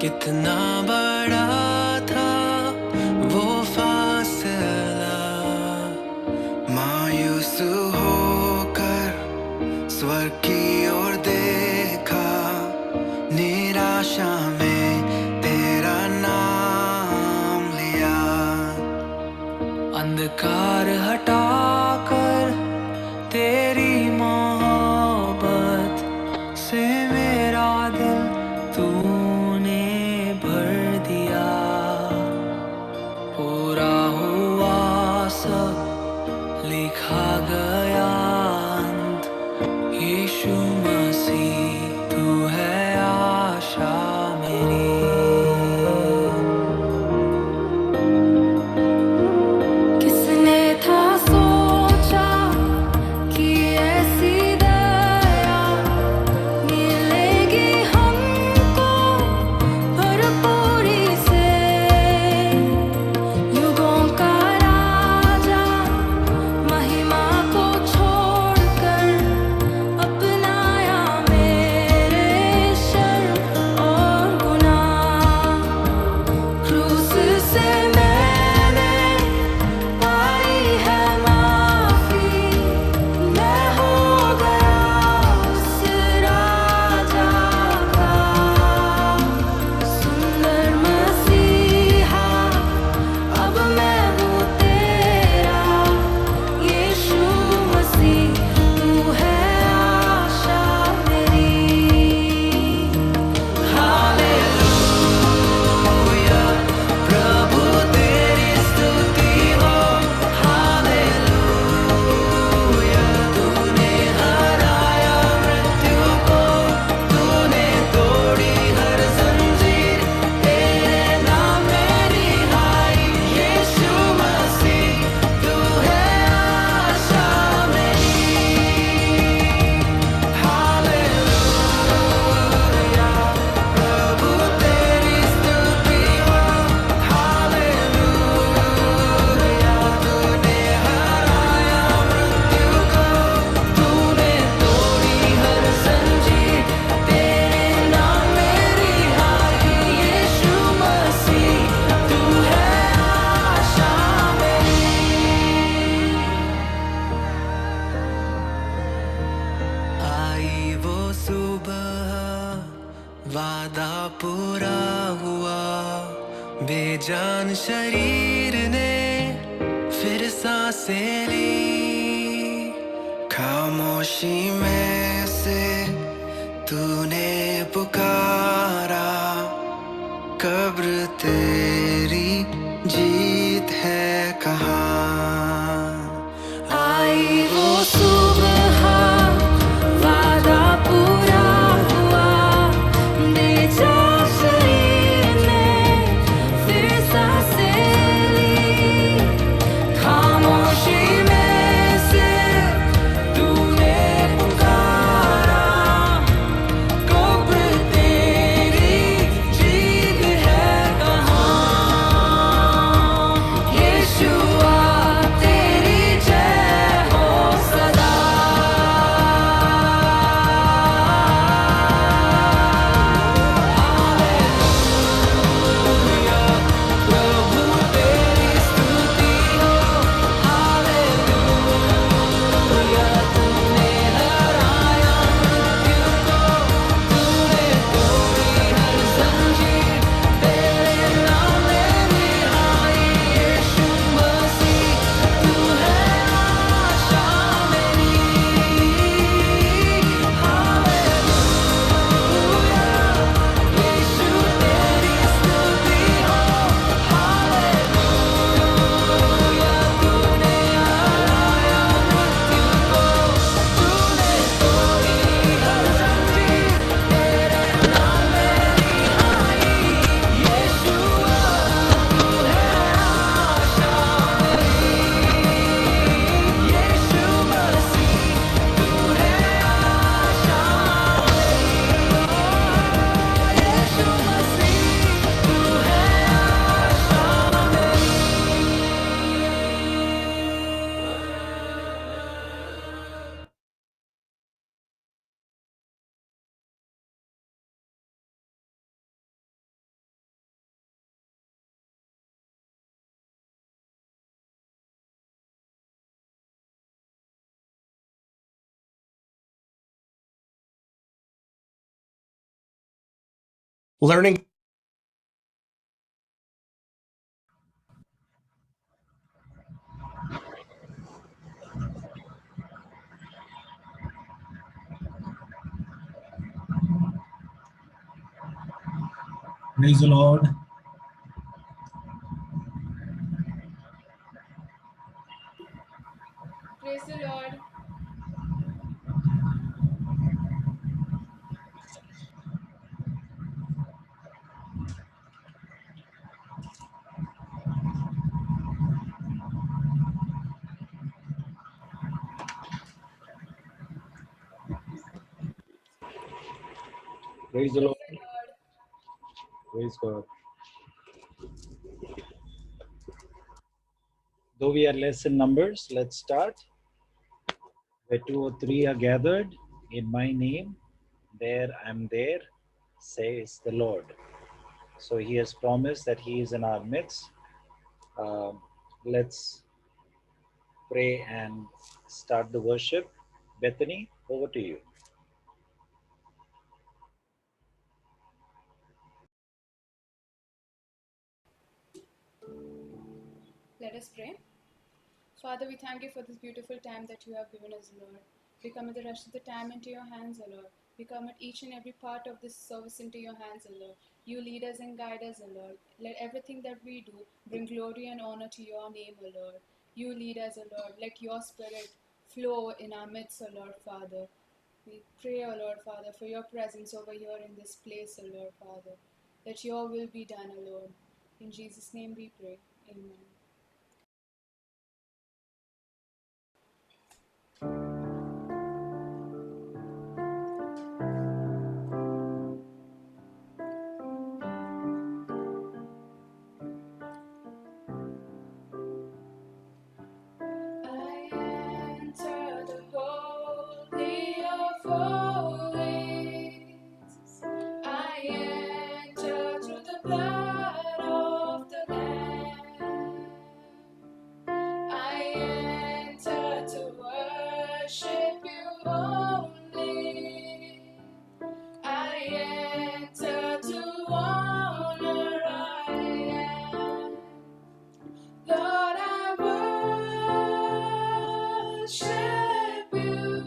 कितना बड़ा था वो फासला। मायूस होकर स्वर्ग की ओर देखा, निराशा में तेरा नाम लिया। अंधकार हटाकर तेरी मोहब्बत से मेरा दिल तूने भर दिया। पूरा हुआ सब, लिखा गया अंत। यीशु मसीह तू है आशा मेरी। किसने था सोचा कि ऐसी दया मिलेगी हमको भरपूरी से। युगों का राजा महिमा को छोड़कर अपनाया मेरे शर्म और गुनाह। क्रूस से मैंने पाई है माफी, मैं हो गया उस राजा का सुंदर मसीहा। अब मैं हूँ तेरा यीशु मसीह, तू है आशा मेरी। हालेलुया, प्रभु तेरी स्तुति हो। हालेलुया, तूने हराया मृत्यु को, तूने तोड़ी हर जंजीर। तेरे नाम में रिहाई, यीशु मसीह तू है आशा मेरी। हालेलुया, प्रभु तेरी स्तुति हो। हालेलुया, तूने हराया मृत्यु को, तूने तोड़ी हर जंजीर। तेरे नाम में रिहाई, यीशु मसीह तू है आशा मेरी। आई वो सुबह, वादा पूरा हुआ। बेजान शरीर ने फिर सांसें ली। खामोशी में से तूने पुकारा, कब्र तेरी जीत है कहाँ। आई वो सुबह, वादा पूरा हुआ। बेजान शरीर ने फिर सांसें ली। खामोशी में से तूने पुकारा, कब्र तेरी जीत है कहाँ। learning. Praise the Lord. Praise the Lord. Praise the Lord. Praise the Lord. Praise God. Though we are less in numbers, let's start. Where two or three are gathered in my name, there I'm there, says the Lord. So he has promised that he is in our midst. Let's pray and start the worship. Bethany, over to you. Let us pray. Father, we thank you for this beautiful time that you have given us, Lord. We commit the rest of the time into your hands, O Lord. We commit each and every part of this service into your hands, O Lord. You lead us and guide us, O Lord. Let everything that we do bring glory and honor to your name, O Lord. You lead us, O Lord. Let your spirit flow in our midst, O Lord, Father. We pray, O Lord, Father, for your presence over here in this place, O Lord, Father. That your will be done, O Lord. In Jesus' name we pray. Amen. I enter the holy of holies. I enter through the blood of the Lamb. I enter to worship you only. I enter to honor I am. Lord, I worship you.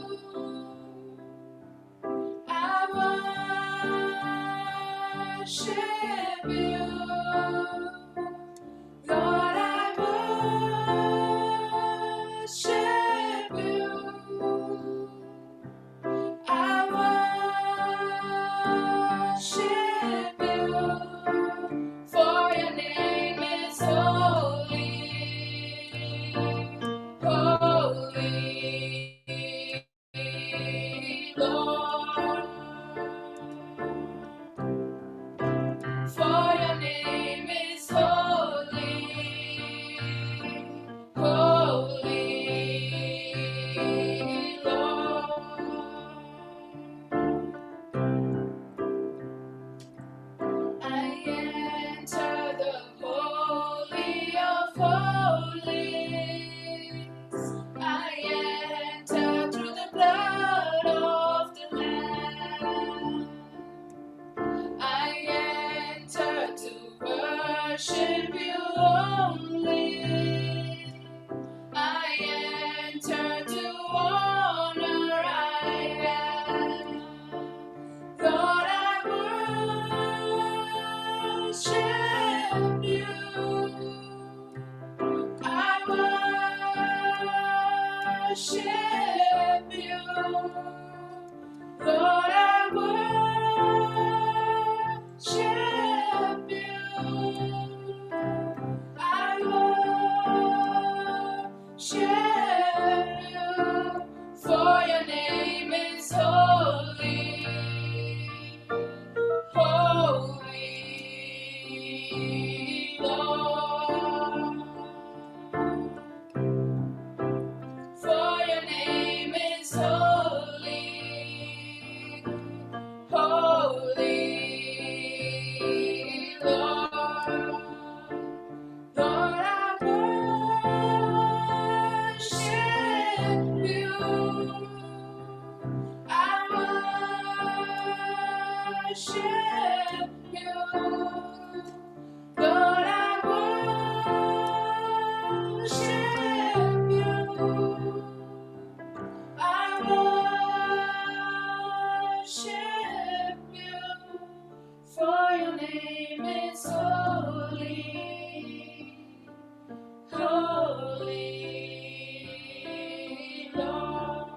I worship you. Lord, I worship you. I worship you. For your name is holy, holy, Lord. For your name is holy, holy, Lord. I enter the holy of holies. I enter through the blood of the Lamb. I enter to worship you only. I enter to honor I am. Lord, I worship you. I worship you. Lord, I worship you. I worship you. For your name is holy, holy, Lord. For your name is holy, holy, Lord. Lord, I worship you. I worship you. Lord, I worship you. I worship you, for your name is holy, holy, Lord.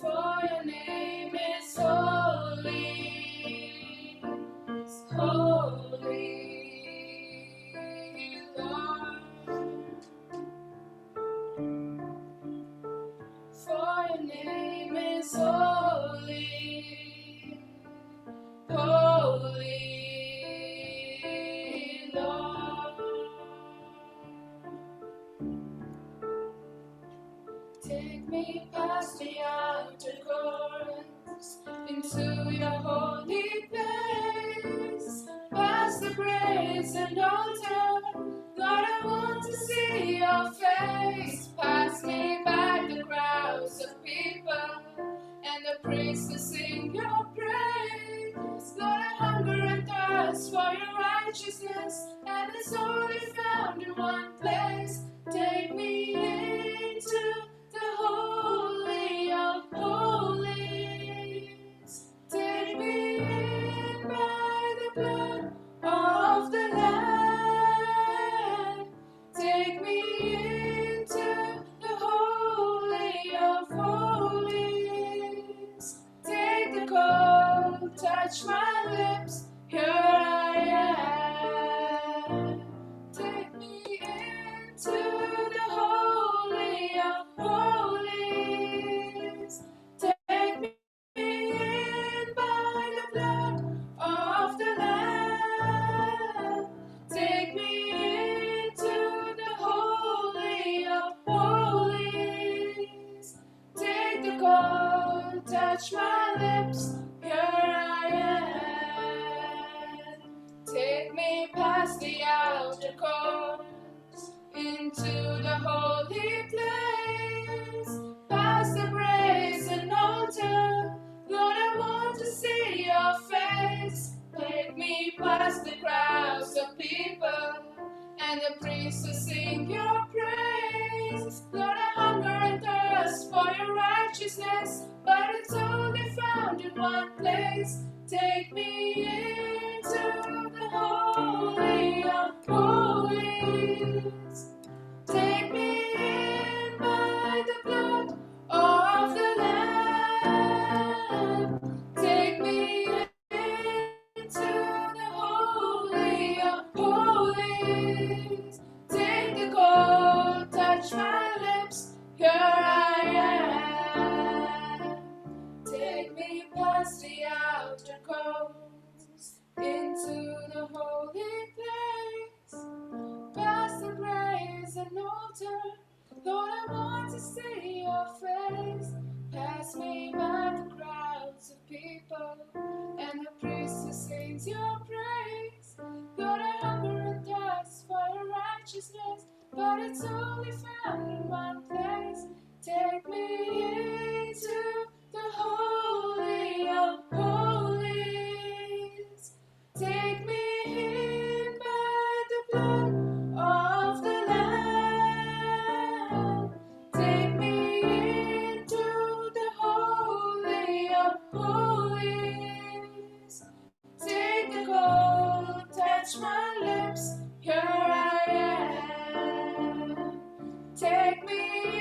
For your name is holy, holy, Lord. For your name is holy, holy, Lord. Take me past the outer courts into your holy place, past the brazen altar. Lord, I want to see your face. Pass me by the crowds of people and the priests to sing your praise. Lord, I hunger and thirst for your righteousness, and it's only found in one place. Take me into the holy of holies. Take me in by the blood of the Lamb. Take me into the holy of holies. Take the cold, touch my lips. Here I am. Take me into the holy of holies. Take me in by the blood of the Lamb. Take me into the holy of holies. Take the cold, touch my lips. Here I am. Take me past the outer courts into the holy place, past the brazen altar. Lord, I want to see your face. Take me past the crowds of people and the priests to sing your praise. Lord, I hunger and thirst for your righteousness, but it's only found in one place. Take me into the holy of holies. Take me in by the blood of the Lamb. Take me into the holy of holies. Take the cold, touch my lips. Here I am. Take me past the outer courts into the holy place, past the brazen altar. Lord, I want to see your face. Pass me by the crowds of people and the priest who sings your praise. Lord, I hunger and thirst for your righteousness, but it's only found in one place. Take me into the holy of holies. Take me in by the blood of the Lamb. Take me into the holy of holies. Take the cold, touch my lips. Here I am. Take me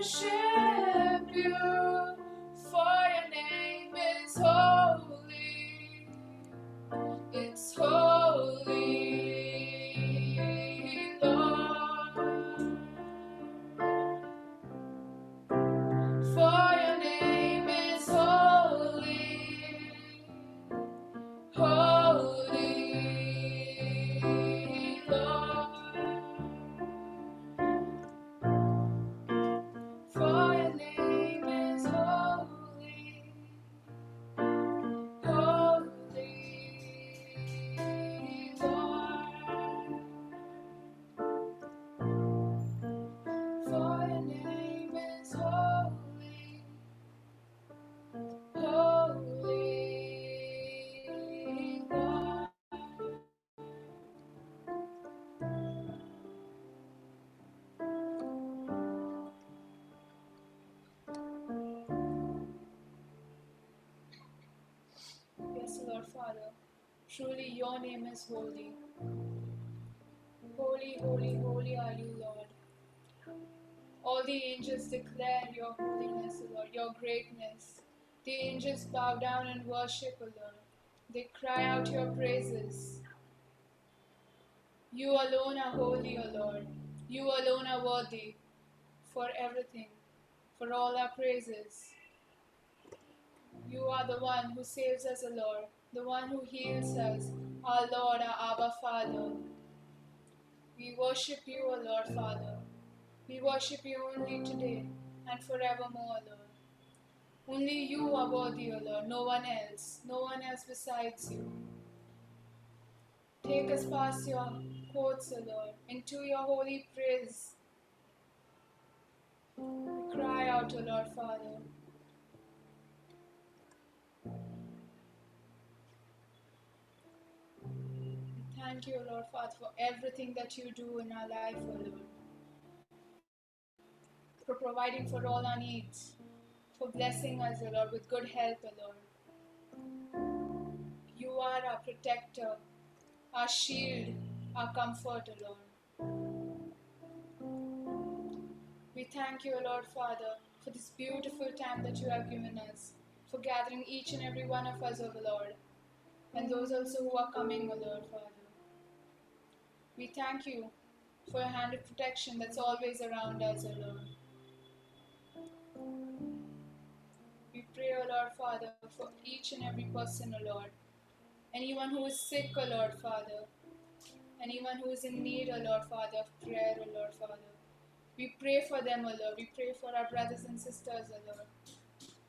worship you, for your name is holy. It's holy, Lord. For your name is holy, holy, Lord. For your name is holy, holy, Lord. For your name is holy, holy, Lord. Yes, Lord Father, truly your name is holy. Holy, holy, holy are you, Lord. All the angels declare your holiness, O Lord, your greatness. The angels bow down and worship, O Lord. They cry out your praises. You alone are holy, O Lord. You alone are worthy for everything, for all our praises. You are the one who saves us, O Lord, the one who heals us, our Lord, our Abba Father. We worship you, O Lord Father. We worship you only today and forevermore, Lord. Only you are worthy, O Lord, no one else besides you. Take us past your courts, O Lord, into your holy praise. We cry out, O Lord Father. We thank you, O Lord Father, for everything that you do in our life, O Lord. For providing for all our needs, for blessing us, O Lord, with good health, O Lord. You are our protector, our shield, our comfort, O Lord. We thank you, O Lord Father, for this beautiful time that you have given us, for gathering each and every one of us, O Lord, and those also who are coming, O Lord Father. We thank you for your hand of protection that's always around us, O Lord. We pray, O Lord Father, for each and every person, O Lord. Anyone who is sick, O Lord Father. Anyone who is in need, O Lord Father, of prayer, O Lord Father. We pray for them, O Lord. We pray for our brothers and sisters, O Lord.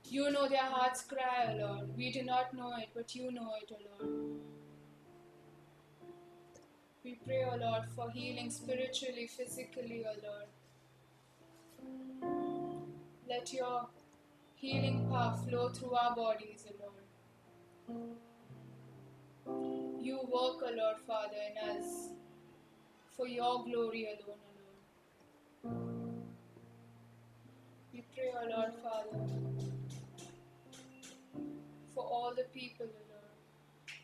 You know their hearts cry, O Lord. We do not know it, but you know it, O Lord. We pray, O Lord, for healing spiritually, physically, O Lord. Let your healing power flow through our bodies, O Lord. You work, O Lord Father, in us for your glory alone, O Lord. We pray, O Lord Father, for all the people, O Lord,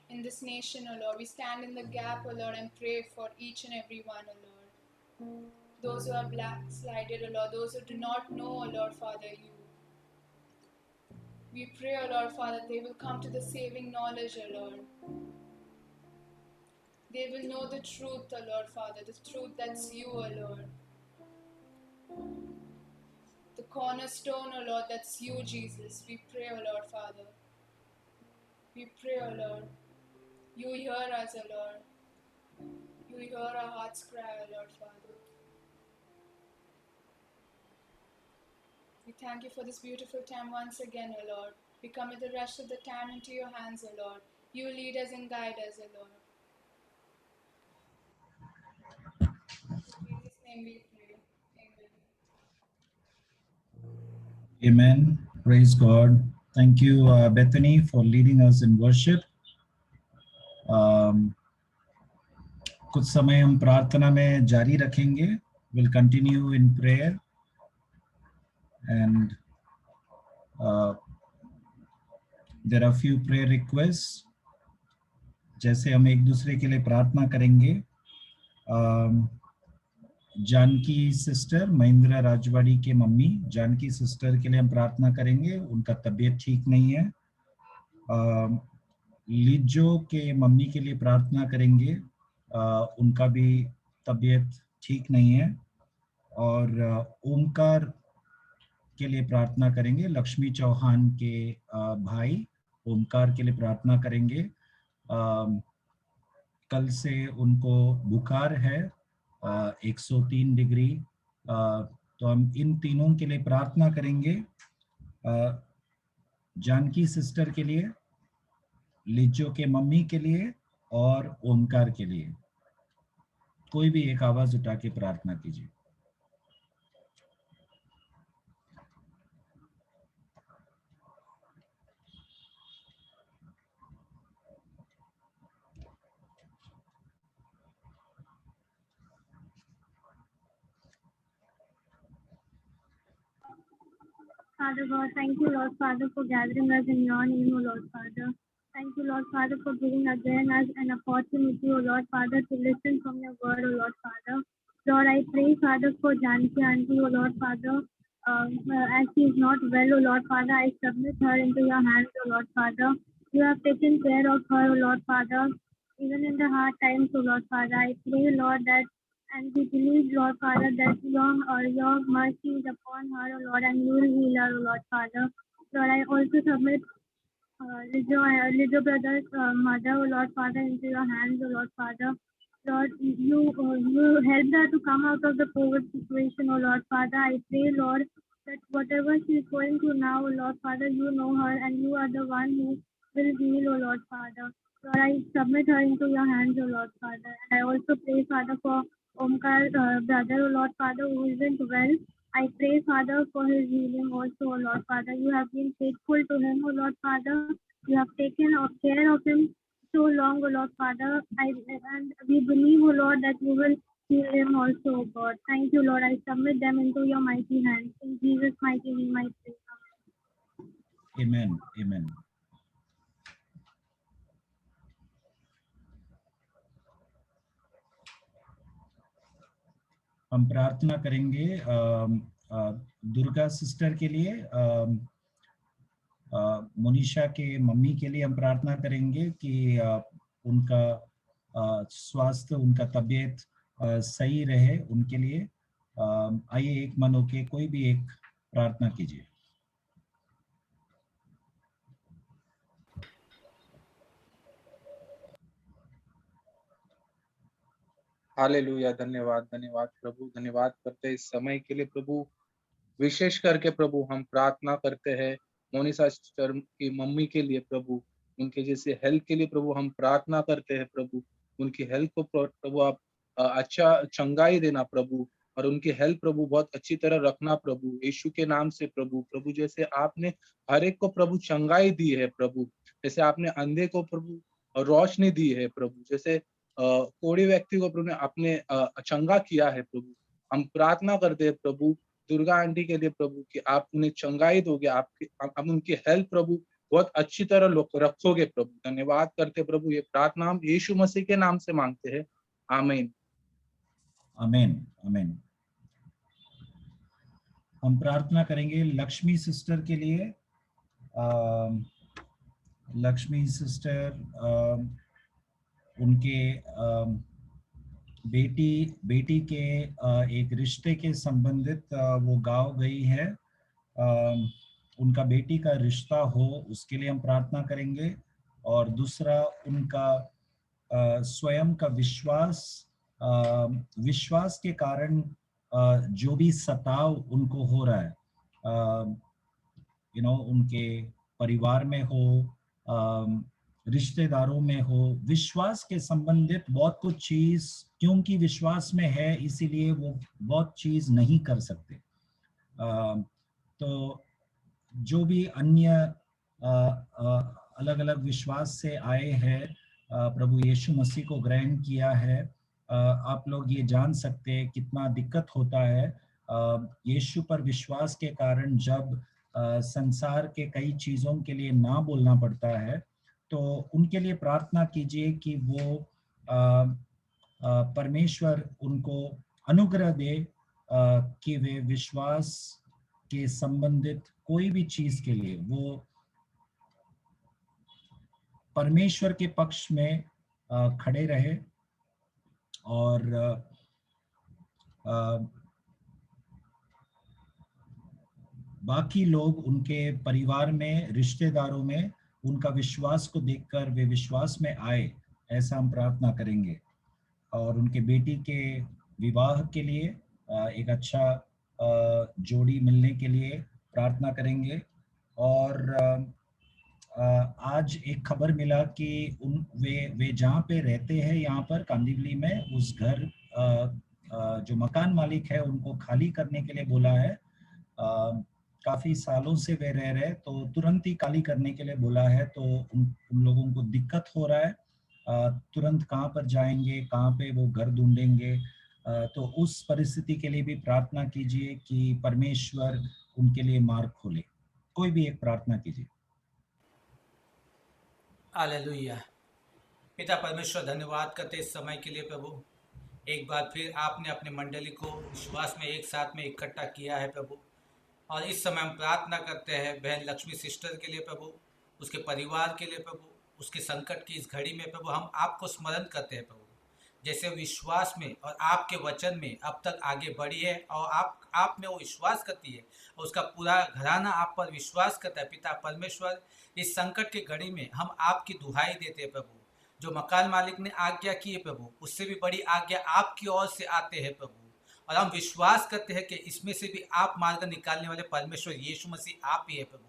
in this nation, O Lord. We stand in the gap, O Lord, and pray for each and every one, O Lord. Those who are backslided, O Lord, those who do not know, O Lord Father, you. We pray, O Lord Father, they will come to the saving knowledge, O Lord. They will know the truth, O Lord Father, the truth that's you, O Lord. The cornerstone, O Lord, that's you, Jesus. We pray, O Lord Father. We pray, O Lord. You hear us, O Lord. You hear our hearts cry, O Lord Father. We thank you for this beautiful time once again, O Lord. We commit the rest of the time into your hands, O Lord. You lead us and guide us, O Lord. In Jesus' name we pray. Amen. Amen. Praise God. Thank you, Bethany, for leading us in worship. कुछ समय हम प्रार्थना में जारी रखेंगे. We'll continue in prayer. And there are few prayer requests. जैसे हम एक दूसरे के लिए प्रार्थना करेंगे. जानकी सिस्टर, महेंद्र राजवाड़ी के मम्मी जानकी सिस्टर के लिए हम प्रार्थना करेंगे, उनका तबीयत ठीक नहीं है। लिजो के मम्मी के लिए प्रार्थना करेंगे, उनका भी तबीयत ठीक नहीं है। और ओमकार के लिए प्रार्थना करेंगे, लक्ष्मी चौहान के भाई ओमकार के लिए प्रार्थना करेंगे। कल से उनको बुखार है 103 डिग्री। तो हम इन तीनों के लिए प्रार्थना करेंगे, जानकी सिस्टर के लिए, लिजो के मम्मी के लिए और ओमकार के लिए। कोई भी एक आवाज उठा के प्रार्थना कीजिए। Father God, thank you, Lord Father, for gathering us in your name, O Lord Father. Thank you, Lord Father, for giving again us an opportunity, O Lord Father, to listen from your word, O Lord Father. Lord, I pray, Father, for Janki Auntie, O Lord Father. As she is not well, O Lord Father, I submit her into your hands, O Lord Father. You have taken care of her, O Lord Father, even in the hard times, O Lord Father. I pray, Lord, that and we believe, Lord Father, that your mercy is upon her, O Lord, and you will heal her, O Lord Father. Lord, I also submit Lijo brother's mother, O Lord Father, into your hands, O Lord Father. Lord, you helped her to come out of the COVID situation, O Lord Father. I pray, Lord, that whatever she is going through now, O Lord Father, you know her and you are the one who will heal, O Lord Father. Lord, I submit her into your hands, O Lord Father. And I also pray, Father, for Omkar brother, O Lord Father, who isn't well. I pray, Father, for his healing also, O Lord Father. You have been faithful to him, O Lord Father. You have taken care of him so long, O Lord Father. And we believe, O Lord, that you will heal him also, O God. Thank you, Lord. I submit them into your mighty hands. In Jesus' mighty name, I pray. Amen. Amen. हम प्रार्थना करेंगे Durga sister के लिए, मोनिशा के mummy के लिए हम प्रार्थना करेंगे कि उनका स्वास्थ्य, उनका तबीयत सही रहे उनके लिए। आइए एक मन होके कोई भी एक प्रार्थना कीजिए। हालेलुया। धन्यवाद धन्यवाद प्रभु, धन्यवाद करते हैं इस समय के लिए प्रभु। विशेष करके प्रभु हम प्रार्थना करते हैं मोनिशा सिस्टर की मम्मी के लिए प्रभु, उनके जैसे हेल्थ के लिए प्रभु हम प्रार्थना करते हैं प्रभु। उनकी हेल्थ को प्रभु आप अच्छा चंगाई देना प्रभु, और उनकी हेल्थ प्रभु बहुत अच्छी तरह रखना प्रभु, यीशु के नाम से प्रभु। प्रभु जैसे आपने हर एक को प्रभु चंगाई दी है प्रभु, जैसे आपने अंधे को प्रभु रोशनी दी है प्रभु, जैसे कोढ़ी व्यक्ति को प्रभु ने आपने चंगा किया है प्रभु। हम प्रार्थना करते हैं प्रभु दुर्गा आंटी के लिए प्रभु कि आप उन्हें चंगाई दोगे, आप उनकी हेल्थ प्रभु बहुत अच्छी तरह रखोगे प्रभु। धन्यवाद करते प्रभु, ये प्रार्थना हम यीशु मसीह के नाम से मांगते हैं, आमीन आमीन आमीन। हम प्रार्थना करेंगे लक्ष्मी सिस्टर के लिए। लक्ष्मी सिस्टर उनके बेटी के एक रिश्ते के संबंधित वो गाँव गई है। उनका बेटी का रिश्ता हो उसके लिए हम प्रार्थना करेंगे। और दूसरा उनका स्वयं का विश्वास के कारण जो भी सताव उनको हो रहा है, उनके परिवार में हो, रिश्तेदारों में हो, विश्वास के संबंधित बहुत कुछ चीज, क्योंकि विश्वास में है इसीलिए वो बहुत चीज नहीं कर सकते। तो जो भी अन्य अलग अलग विश्वास से आए हैं, प्रभु यीशु मसीह को ग्रहण किया है, आप लोग ये जान सकते हैं कितना दिक्कत होता है यीशु पर विश्वास के कारण। जब संसार के कई चीजों के लिए ना बोलना पड़ता है, तो उनके लिए प्रार्थना कीजिए कि वो परमेश्वर उनको अनुग्रह दे कि वे विश्वास के संबंधित कोई भी चीज के लिए वो परमेश्वर के पक्ष में खड़े रहे और बाकी लोग उनके परिवार में, रिश्तेदारों में उनका विश्वास को देखकर वे विश्वास में आए, ऐसा हम प्रार्थना करेंगे। और उनके बेटी के विवाह के लिए एक अच्छा जोड़ी मिलने के लिए प्रार्थना करेंगे। और आज एक खबर मिला कि वे जहाँ पे रहते हैं, यहाँ पर कांदिवली में, उस घर जो मकान मालिक है उनको खाली करने के लिए बोला है। काफी सालों से वे रह रहे, तो तुरंत ही खाली करने के लिए बोला है। तो उन लोगों को दिक्कत हो रहा है, तुरंत कहाँ पर जाएंगे, कहाँ पे वो घर ढूंढेंगे। तो उस परिस्थिति के लिए भी प्रार्थना कीजिए कि परमेश्वर उनके लिए मार्ग खोले। कोई भी एक प्रार्थना कीजिए। हालेलुया। पिता परमेश्वर, धन्यवाद करते इस समय के लिए प्रभु। एक बार फिर आपने अपने मंडली को विश्वास में एक साथ में इकट्ठा किया है प्रभु। और इस समय हम प्रार्थना करते हैं बहन लक्ष्मी सिस्टर के लिए प्रभु, उसके परिवार के लिए प्रभु, उसके संकट की इस घड़ी में प्रभु हम आपको स्मरण करते हैं प्रभु। जैसे विश्वास में और आपके वचन में अब तक आगे बढ़ी है और आप में वो विश्वास करती है और उसका पूरा घराना आप पर विश्वास करता है। पिता परमेश्वर, इस संकट की घड़ी में हम आपकी दुहाई देते हैं प्रभु। जो मकान मालिक ने आज्ञा की है प्रभु, उससे भी बड़ी आज्ञा आपकी ओर से आते हैं प्रभु। और हम विश्वास करते हैं कि इसमें से भी आप मार्ग निकालने वाले परमेश्वर यीशु मसीह आप ही है प्रभु।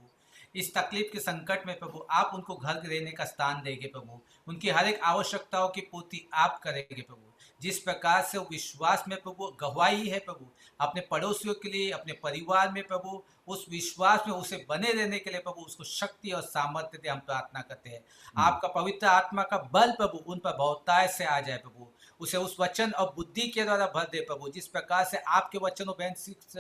इस तकलीफ के संकट में प्रभु आप उनको घर रहने का स्थान देंगे प्रभु। उनकी हर एक आवश्यकताओं की पूर्ति आप करेंगे प्रभु। जिस प्रकार से वो विश्वास में प्रभु गवाही है प्रभु अपने पड़ोसियों के लिए, अपने परिवार में प्रभु, उस विश्वास में उसे बने रहने के लिए प्रभु उसको शक्ति और सामर्थ्य दे, हम प्रार्थना करते हैं। आपका पवित्र आत्मा का बल प्रभु उन पर बहुतायत से आ जाए प्रभु। उसे उस वचन और बुद्धि के द्वारा भर दे प्रभु। जिस प्रकार से आपके वचनों बहन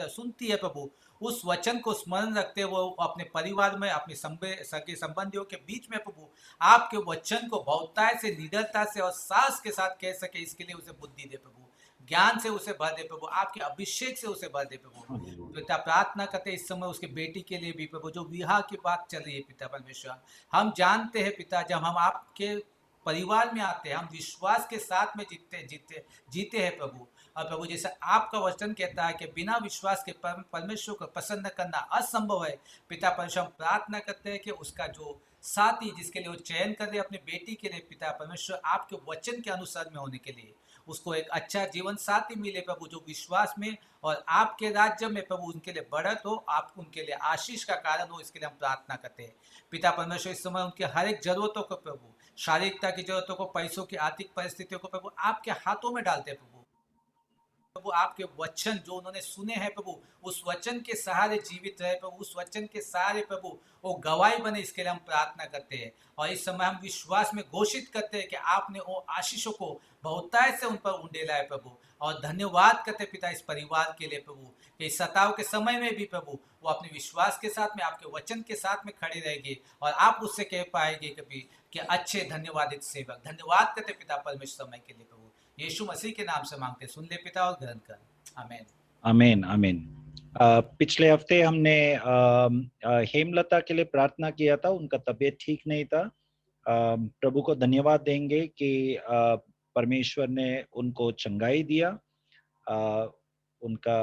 सुनती है प्रभु, उस वचन को स्मरण रखते वो अपने परिवार में, अपने सगे संबंधियों के बीच में प्रभु आपके वचन को बहुतायत से, निडरता से और साहस के साथ कह सके, इसके लिए उसे बुद्धि दे प्रभु। ज्ञान से उसे भर दे प्रभु, आपके अभिषेक से उसे भर दे प्रभु। पिता प्रार्थना करते इस समय उसके बेटी के लिए भी प्रभु, जो विवाह की बात चल रही है पिता परमेश्वर। हम जानते हैं पिता, जब हम आपके परिवार में आते हैं हम विश्वास के साथ में जीते हैं प्रभु। और प्रभु जैसे आपका वचन कहता है कि बिना विश्वास के परमेश्वर को प्रसन्न करना असंभव है। पिता परमेश्वर, हम प्रार्थना करते हैं कि उसका जो साथी जिसके लिए वो चयन कर रहे अपने बेटी के लिए, पिता परमेश्वर आपके वचन के अनुसार में होने के लिए उसको एक अच्छा जीवन साथी मिले प्रभु, जो विश्वास में और आपके राज्य में प्रभु उनके लिए बढ़त हो, आप उनके लिए आशीष का कारण हो, इसके लिए हम प्रार्थना करते हैं। पिता परमेश्वर इस समय उनके हर एक जरूरतों को प्रभु, शारीरिकता की जरूरतों को, पैसों की आर्थिक परिस्थितियों को प्रभु आपके हाथों में डालते हैं प्रभु। प्रभु आपके वचन जो उन्होंने सुने हैं प्रभु, उस वचन के सहारे जीवित रहे प्रभु, उस वचन के सहारे प्रभु वो गवाही बने, इसके लिए हम प्रार्थना करते हैं। और इस समय हम विश्वास में घोषित करते हैं कि आपने वो आशीषों को बहुतायत से उन पर उंडेला है प्रभु। और धन्यवाद करते पिता इस परिवार के लिए प्रभु, कि इस सताव के समय में भी प्रभु वो अपने विश्वास के साथ में, आपके वचन के साथ में खड़े रहेगी और आप उससे कह पाएंगे कभी कि अच्छे धन्यवादित सेवक। धन्यवाद करते पिता परमेश्वर समय के लिए प्रभु, यीशु मसीह के नाम से मांगते, सुन ले पिता और ग्रहण कर। आमीन आमीन आमीन। पिछले हफ्ते हमने हेमलता के लिए प्रार्थना किया था, उनका तबीयत ठीक नहीं था। प्रभु को धन्यवाद देंगे कि परमेश्वर ने उनको चंगाई दिया। उनका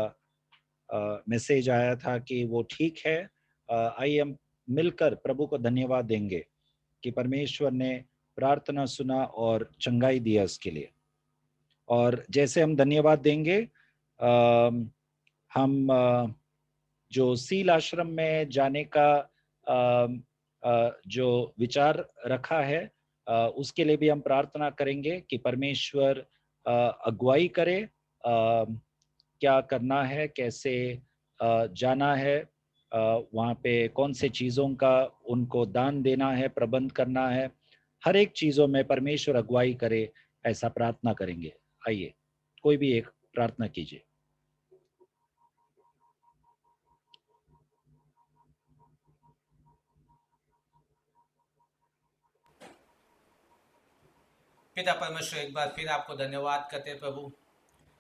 मैसेज आया था कि वो ठीक है। आइए हम मिलकर प्रभु को धन्यवाद देंगे कि परमेश्वर ने प्रार्थना सुना और चंगाई दिया उसके लिए। और जैसे हम धन्यवाद देंगे, हम जो सील आश्रम में जाने का जो विचार रखा है, उसके लिए भी हम प्रार्थना करेंगे कि परमेश्वर अगुवाई करे, क्या करना है, कैसे जाना है, वहाँ पे कौन से चीज़ों का उनको दान देना है, प्रबंध करना है, हर एक चीज़ों में परमेश्वर अगुवाई करे, ऐसा प्रार्थना करेंगे। आइए कोई भी एक प्रार्थना कीजिए। पिता परमेश्वर, एक बार फिर आपको धन्यवाद करते प्रभु।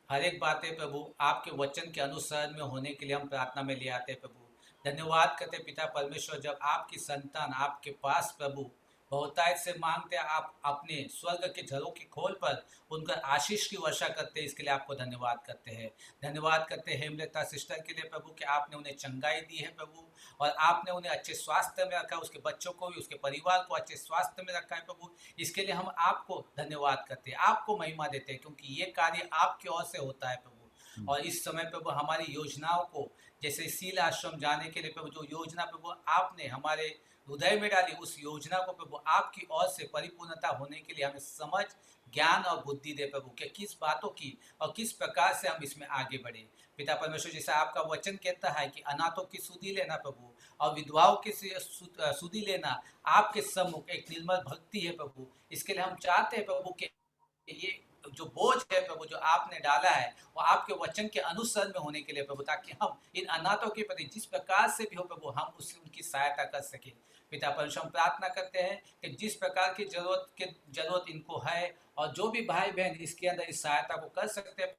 हर एक बातें प्रभु आपके वचन के अनुसार में होने के लिए हम प्रार्थना में ले आते हैं प्रभु। धन्यवाद करते पिता परमेश्वर, जब आपकी संतान आपके पास प्रभु बहुतायत से मांगते हैं, आप अपने स्वर्ग के झरों की खोल पर उनका आशीष की वर्षा करते हैं। इसके लिए आपको धन्यवाद करते हैं। धन्यवाद करते हैं हेमलता सिस्टर के लिए प्रभु कि आपने उन्हें चंगाई दी है प्रभु, और आपने उन्हें अच्छे स्वास्थ्य में रखा, उसके बच्चों को भी, उसके परिवार को अच्छे स्वास्थ्य में रखा है प्रभु। इसके लिए हम आपको धन्यवाद करते हैं, आपको महिमा देते हैं, क्योंकि ये कार्य आपकी ओर से होता है प्रभु। और इस समय प्रभु हमारी योजनाओं को, जैसे शील आश्रम जाने के लिए प्रभु जो योजना प्रभु आपने हमारे हृदय में डाली, उस योजना को प्रभु आपकी ओर से परिपूर्णता होने के लिए हमें समझ, ज्ञान और बुद्धि दे प्रभु कि किस बातों की और किस प्रकार से हम इसमें आगे बढ़े। पिता परमेश्वर, जैसा आपका वचन कहता है कि अनाथों की सुधि लेना प्रभु और विधवाओं की सुधि लेना आपके सम्मुख एक निर्मल भक्ति है प्रभु। इसके लिए हम चाहते हैं प्रभु कि ये जो बोझ है प्रभु जो आपने डाला है वो आपके वचन के अनुसार में होने के लिए प्रभु, ताकि हम इन अनाथों के प्रति जिस प्रकार से भी हो प्रभु हम उससे उनकी सहायता कर सके। पिता परमेश्वर, हम प्रार्थना करते हैं कि जिस प्रकार की जरूरत इनको है और जो भी भाई बहन इसके अंदर इस सहायता को कर सकते हैं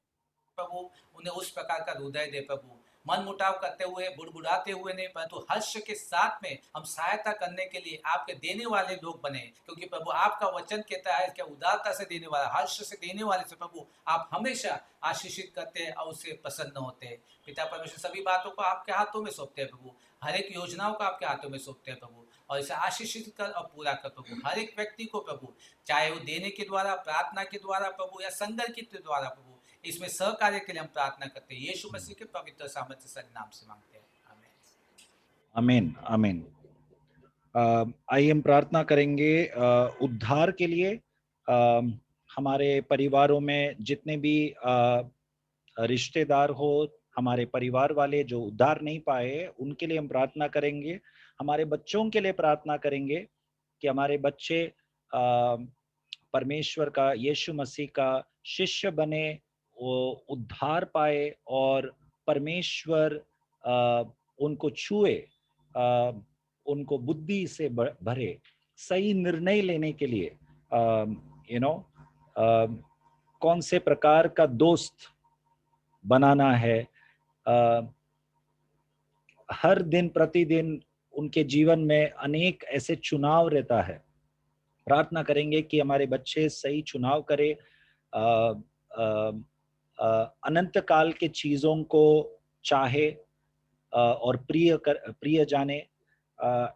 प्रभु, उन्हें उस प्रकार का हृदय दे प्रभु। मन मुटाव करते हुए, बुड़बुड़ाते हुए नहीं, परंतु हर्ष के साथ में हम सहायता करने के लिए आपके देने वाले लोग बने, क्योंकि प्रभु आपका वचन कहता है कि उदारता से देने वाला, हर्ष से देने वाले से प्रभु आप हमेशा आशीषित करते हैं और उससे प्रसन्न होते हैं। पिता परमेश्वर, सभी बातों को आपके हाथों में सौंपते हैं प्रभु, हर एक योजनाओं को आपके हाथों में सौंपते हैं प्रभु, और इसे आशीषित कर और पूरा कर प्रभु। हर एक व्यक्ति को प्रभु, चाहे वो देने के द्वारा, प्रार्थना के द्वारा प्रभु, या संगत के द्वारा प्रभु, इसमें सहकार्य के लिए हम प्रार्थना करते हैं। यीशु मसीह के पवित्र सामर्थ्यशाली नाम से मांगते हैं, आमीन। आमीन आमीन। आइए हम प्रार्थना करेंगे उद्धार के लिए। हमारे परिवारों में जितने भी रिश्तेदार हो, हमारे परिवार वाले जो उद्धार नहीं पाए, उनके लिए हम प्रार्थना करेंगे। हमारे बच्चों के लिए प्रार्थना करेंगे कि हमारे बच्चे परमेश्वर का, यीशु मसीह का शिष्य बने, वो उद्धार पाए और परमेश्वर उनको छुए, उनको बुद्धि से भरे, सही निर्णय लेने के लिए कौन से प्रकार का दोस्त बनाना है। हर दिन प्रतिदिन उनके जीवन में अनेक ऐसे चुनाव रहता है। प्रार्थना करेंगे कि हमारे बच्चे सही चुनाव करें, अनंत काल के चीजों को चाहे और प्रिय जाने।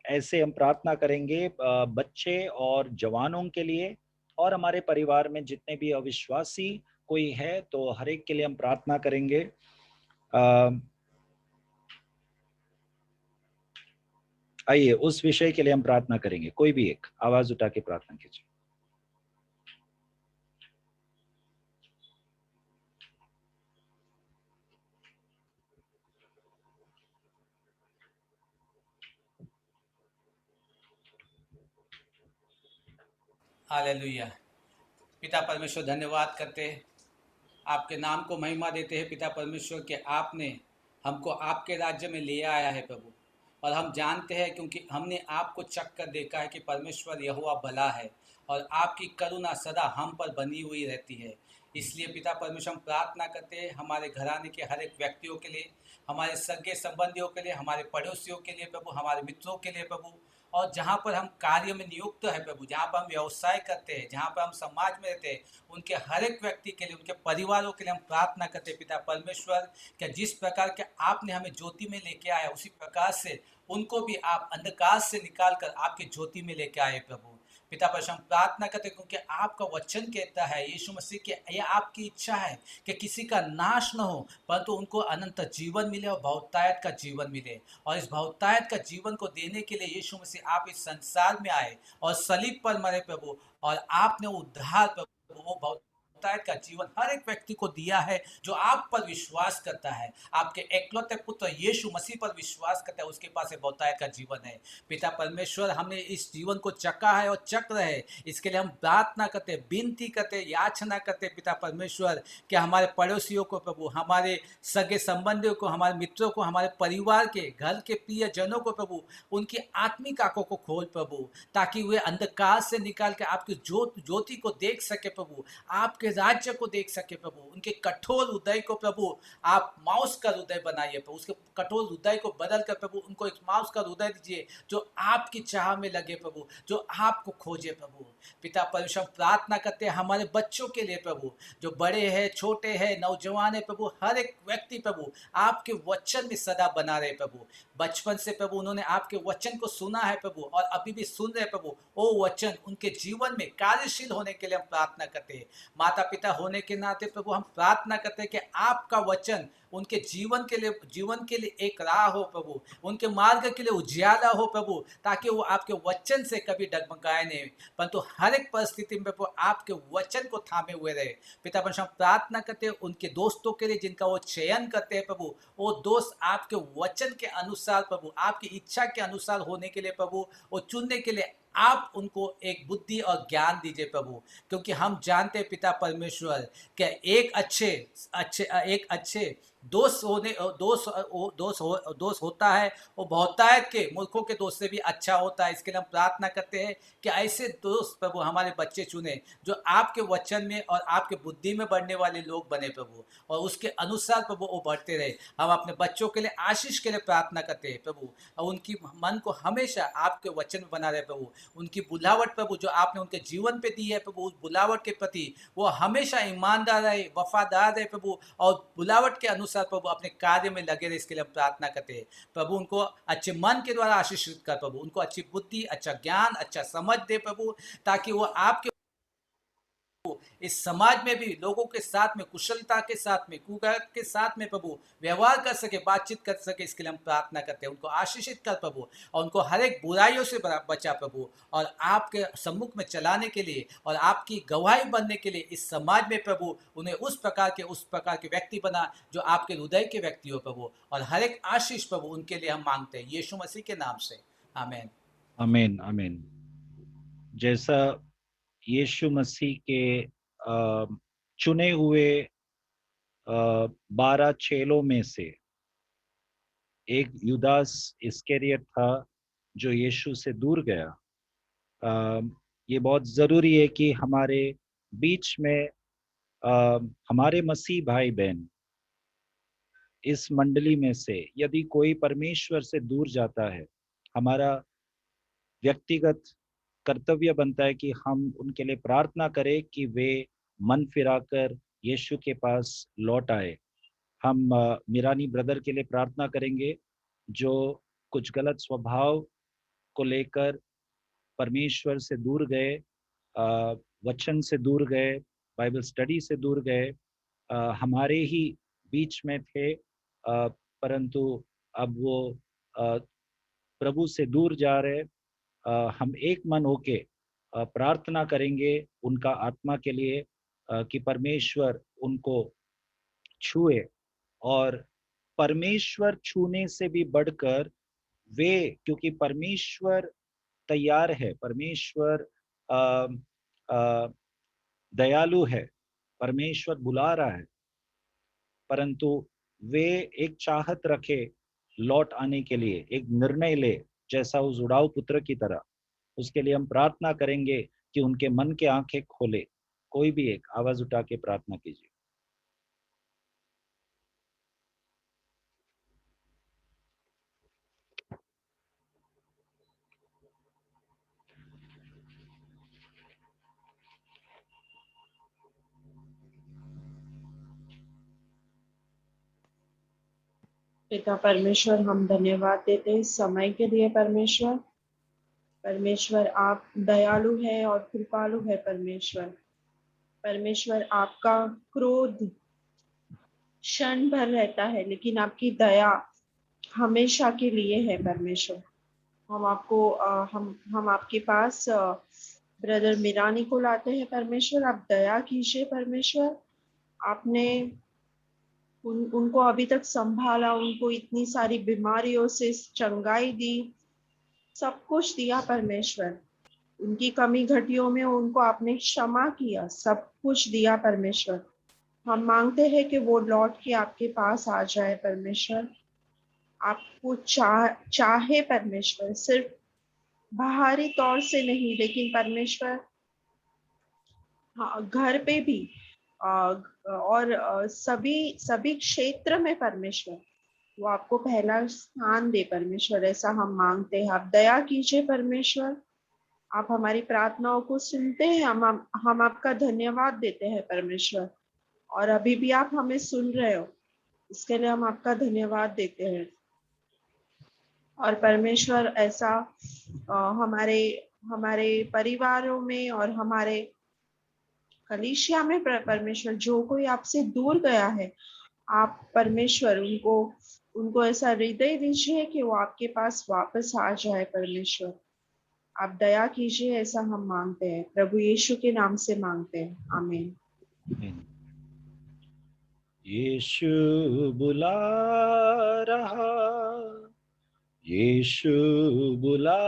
ऐसे हम प्रार्थना करेंगे बच्चे और जवानों के लिए, और हमारे परिवार में जितने भी अविश्वासी कोई है तो हर एक के लिए हम प्रार्थना करेंगे। आइए उस विषय के लिए हम प्रार्थना करेंगे। कोई भी एक आवाज उठा के प्रार्थना कीजिए। हालेलुया। पिता परमेश्वर, धन्यवाद करते हैं, आपके नाम को महिमा देते हैं पिता परमेश्वर कि आपने हमको आपके राज्य में ले आया है प्रभु। और हम जानते हैं, क्योंकि हमने आपको चख कर देखा है कि परमेश्वर यहोवा भला है और आपकी करुणा सदा हम पर बनी हुई रहती है। इसलिए पिता परमेश्वर, हम प्रार्थना करते हैं हमारे घराने के हर एक व्यक्तियों के लिए, हमारे सगे संबंधियों के लिए, हमारे पड़ोसियों के लिए प्रभु, हमारे मित्रों के लिए प्रभु, और जहाँ पर हम कार्य में नियुक्त है प्रभु, जहाँ पर हम व्यवसाय करते हैं, जहाँ पर हम समाज में रहते हैं, उनके हर एक व्यक्ति के लिए, उनके परिवारों के लिए हम प्रार्थना करते हैं पिता परमेश्वर कि जिस प्रकार के आपने हमें ज्योति में लेके आया, उसी प्रकार से उनको भी आप अंधकार से निकाल कर आपकी ज्योति में लेके आए प्रभु। पिता परमेश्वर, हम प्रार्थना करते हैं क्योंकि आपका वचन कहता है यीशु मसीह की यह आपकी इच्छा है कि किसी का नाश न हो, परंतु उनको अनंत जीवन मिले और बहुतायत का जीवन मिले। और इस बहुतायत का जीवन को देने के लिए यीशु मसीह आप इस संसार में आए और सलीब पर मरे प्रभु, और आपने उद्धार प्रभु, वो बहुतायत का जीवन हर एक व्यक्ति को दिया है जो आप पर विश्वास करता है, आपके एकलौते पुत्र यीशु मसीह पर विश्वास करता है, उसके पास बहुतायत का जीवन है। पिता परमेश्वर, हमने इस जीवन को चखा है और चख रहे हैं, इसके लिए हम प्रार्थना करते, विनती करते, याचना करते पिता परमेश्वर कि हमारे पड़ोसियों को प्रभु, हमारे सगे संबंधियों को, हमारे मित्रों को, हमारे परिवार के, घर के प्रिय जनों को प्रभु, उनकी आत्मिक आंखों को खोल प्रभु, ताकि वे अंधकार से निकाल के आपकी ज्योति को देख सके प्रभु, आपके राज्य को देख सके प्रभु। उनके कठोर हृदय को प्रभु आप मांस का हृदय बनाइए प्रभु, उसके कठोर हृदय को बदल कर प्रभु उनको एक मांस का हृदय दीजिए जो आपकी चाह में लगे प्रभु, जो आपको खोजे प्रभु। पिता परमेश्वर प्रार्थना करते हैं हमारे बच्चों के लिए प्रभु, जो बड़े हैं छोटे हैं नौजवान है प्रभु, हर एक व्यक्ति प्रभु आपके वचन में सदा बना रहे प्रभु। बचपन से प्रभु उन्होंने आपके वचन को सुना है प्रभु और अभी भी सुन रहे प्रभु, वो वचन उनके जीवन में कार्यशील होने के लिए हम प्रार्थना करते हैं। माता पिता होने के नाते प्रभु हम प्रार्थना करते हैं कि आपका वचन उनके जीवन के लिए एक राह हो प्रभु, उनके मार्ग के लिए उजियाला हो प्रभु, ताकि वो आपके वचन से कभी डगमगाए नहीं, परंतु हर एक परिस्थिति में प्रभु आपके वचन को थामे हुए रहे। पिता परमेश्वर हम प्रार्थना करते हैं उनके दोस्तों के लिए जिनका वो चयन करते हैं प्रभु, वो दोस्त आपके वचन के अनुसार प्रभु, आपकी इच्छा के अनुसार होने के लिए प्रभु, वो चुनने के लिए आप उनको एक बुद्धि और ज्ञान दीजिए प्रभु। क्योंकि हम जानते हैं पिता परमेश्वर कि एक अच्छे दोस्त होता है वो बहुतायत के मूर्खों के दोस्त से भी अच्छा होता है। इसके लिए हम प्रार्थना करते हैं कि ऐसे दोस्त प्रभु हमारे बच्चे चुने जो आपके वचन में और आपके बुद्धि में बढ़ने वाले लोग बने प्रभु, और उसके अनुसार प्रभु वो बढ़ते रहे। हम अपने बच्चों के लिए आशीष के लिए प्रार्थना करते हैं प्रभु, और उनकी मन को हमेशा आपके वचन में बना रहे प्रभु। उनकी बुलावट प्रभु जो आपने उनके जीवन पे दी है प्रभु, उस बुलावट के प्रति वो हमेशा ईमानदार रहे, वफादार रहे प्रभु, और बुलावट के अनुसार प्रभु अपने कार्य में लगे रहे। इसके लिए हम प्रार्थना करते हैं प्रभु, उनको अच्छे मन के द्वारा आशीषित कर प्रभु, उनको अच्छी बुद्धि, अच्छा ज्ञान, अच्छा समझ दे प्रभु, ताकि वो आपके इस समाज में भी लोगों के साथ में कुशलता के साथ में कुकर्म के साथ में प्रभु व्यवहार कर सके, बातचीत कर सके। इसके लिए हम प्रार्थना करते हैं उनको आशीषित कर प्रभु, और उनको हर एक बुराइयों से बचा प्रभु, और आपके सम्मुख में चलाने के लिए और आपकी गवाही बनने के लिए इस समाज में प्रभु उन्हें उस प्रकार के व्यक्ति बना जो आपके हृदय के व्यक्ति हो प्रभु, और हर एक आशीष प्रभु उनके लिए हम मांगते हैं यीशु मसीह के नाम से, आमीन। आमीन आमीन। जैसा यीशु मसीह के चुने हुए 12 चेलों में से एक युदास इस्करियत था जो यीशु से दूर गया। ये बहुत जरूरी है कि हमारे बीच में हमारे मसीह भाई बहन इस मंडली में से यदि कोई परमेश्वर से दूर जाता है, हमारा व्यक्तिगत कर्तव्य बनता है कि हम उनके लिए प्रार्थना करें कि वे मन फिराकर यीशु के पास लौट आए। हम मिरानी ब्रदर के लिए प्रार्थना करेंगे जो कुछ गलत स्वभाव को लेकर परमेश्वर से दूर गए, वचन से दूर गए, बाइबल स्टडी से दूर गए, हमारे ही बीच में थे, परंतु अब वो प्रभु से दूर जा रहे। हम एक मन होके प्रार्थना करेंगे उनका आत्मा के लिए कि परमेश्वर उनको छुए, और परमेश्वर छूने से भी बढ़कर वे, क्योंकि परमेश्वर तैयार है, परमेश्वर दयालु है, परमेश्वर बुला रहा है, परंतु वे एक चाहत रखे लौट आने के लिए, एक निर्णय ले जैसा उस उड़ाऊ पुत्र की तरह। उसके लिए हम प्रार्थना करेंगे कि उनके मन के आंखें खोले। कोई भी एक आवाज उठा के प्रार्थना कीजिए। पिता परमेश्वर, हम धन्यवाद देते हैं इस समय के लिए। परमेश्वर आप दयालु है और कृपालु है। परमेश्वर आपका क्रोध क्षण भर रहता है, लेकिन आपकी दया हमेशा के लिए है। परमेश्वर हम आपके पास ब्रदर मिरानी को लाते हैं। परमेश्वर आप दया कीजिए। परमेश्वर आपने उनको अभी तक संभाला, उनको इतनी सारी बीमारियों से चंगाई दी, सब कुछ दिया। परमेश्वर उनकी कमी घटियों में उनको आपने क्षमा किया, सब कुछ दिया। परमेश्वर हम मांगते हैं कि वो लौट के आपके पास आ जाए। परमेश्वर आपको चाहे परमेश्वर, सिर्फ बाहरी तौर से नहीं, लेकिन परमेश्वर हाँ, घर पे भी और सभी सभी क्षेत्र में परमेश्वर वो आपको पहला स्थान दे परमेश्वर, ऐसा हम मांगते हैं। आप दया कीजिए परमेश्वर, आप हमारी प्रार्थनाओं को सुनते हैं, हम आपका धन्यवाद देते हैं परमेश्वर। और अभी भी आप हमें सुन रहे हो, इसके लिए हम आपका धन्यवाद देते हैं। और परमेश्वर ऐसा हमारे हमारे परिवारों में और हमारे कलीसिया में परमेश्वर जो कोई आपसे दूर गया है, आप परमेश्वर उनको ऐसा हृदय दीजिए कि वो आपके पास वापस आ जाए परमेश्वर। आप दया कीजिए, ऐसा हम मांगते हैं, प्रभु यीशु के नाम से मांगते हैं, आमीन। यीशु बुला रहा, यीशु बुला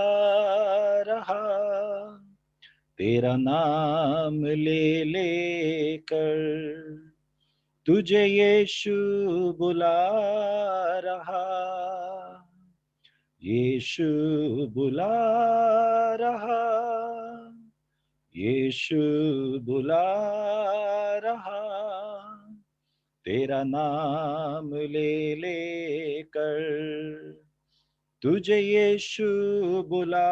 रहा, तेरा नाम ले लेकर तुझे यीशु बुला रहा, यीशु बुला रहा, यीशु बुला रहा, तेरा नाम ले लेकर तुझे यीशु बुला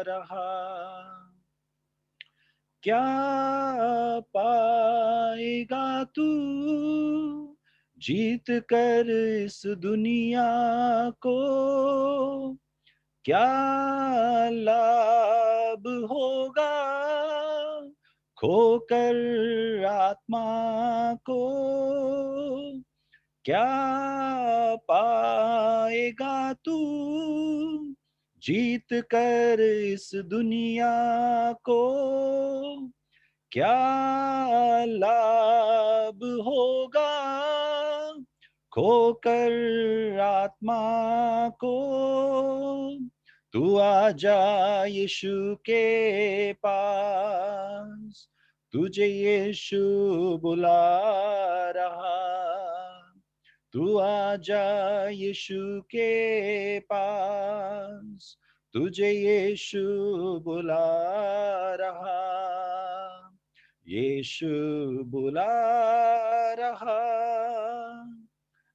रहा। क्या पाएगा तू जीत कर इस दुनिया को, क्या लाभ होगा खोकर आत्मा को, क्या पाएगा तू जीत कर इस दुनिया को, क्या लाभ होगा खोकर आत्मा को। तू आजा यीशु के पास, तुझे यीशु बुला रहा, तू आजा यीशु के पास, तुझे यीशु बुला रहा, यीशु बुला रहा,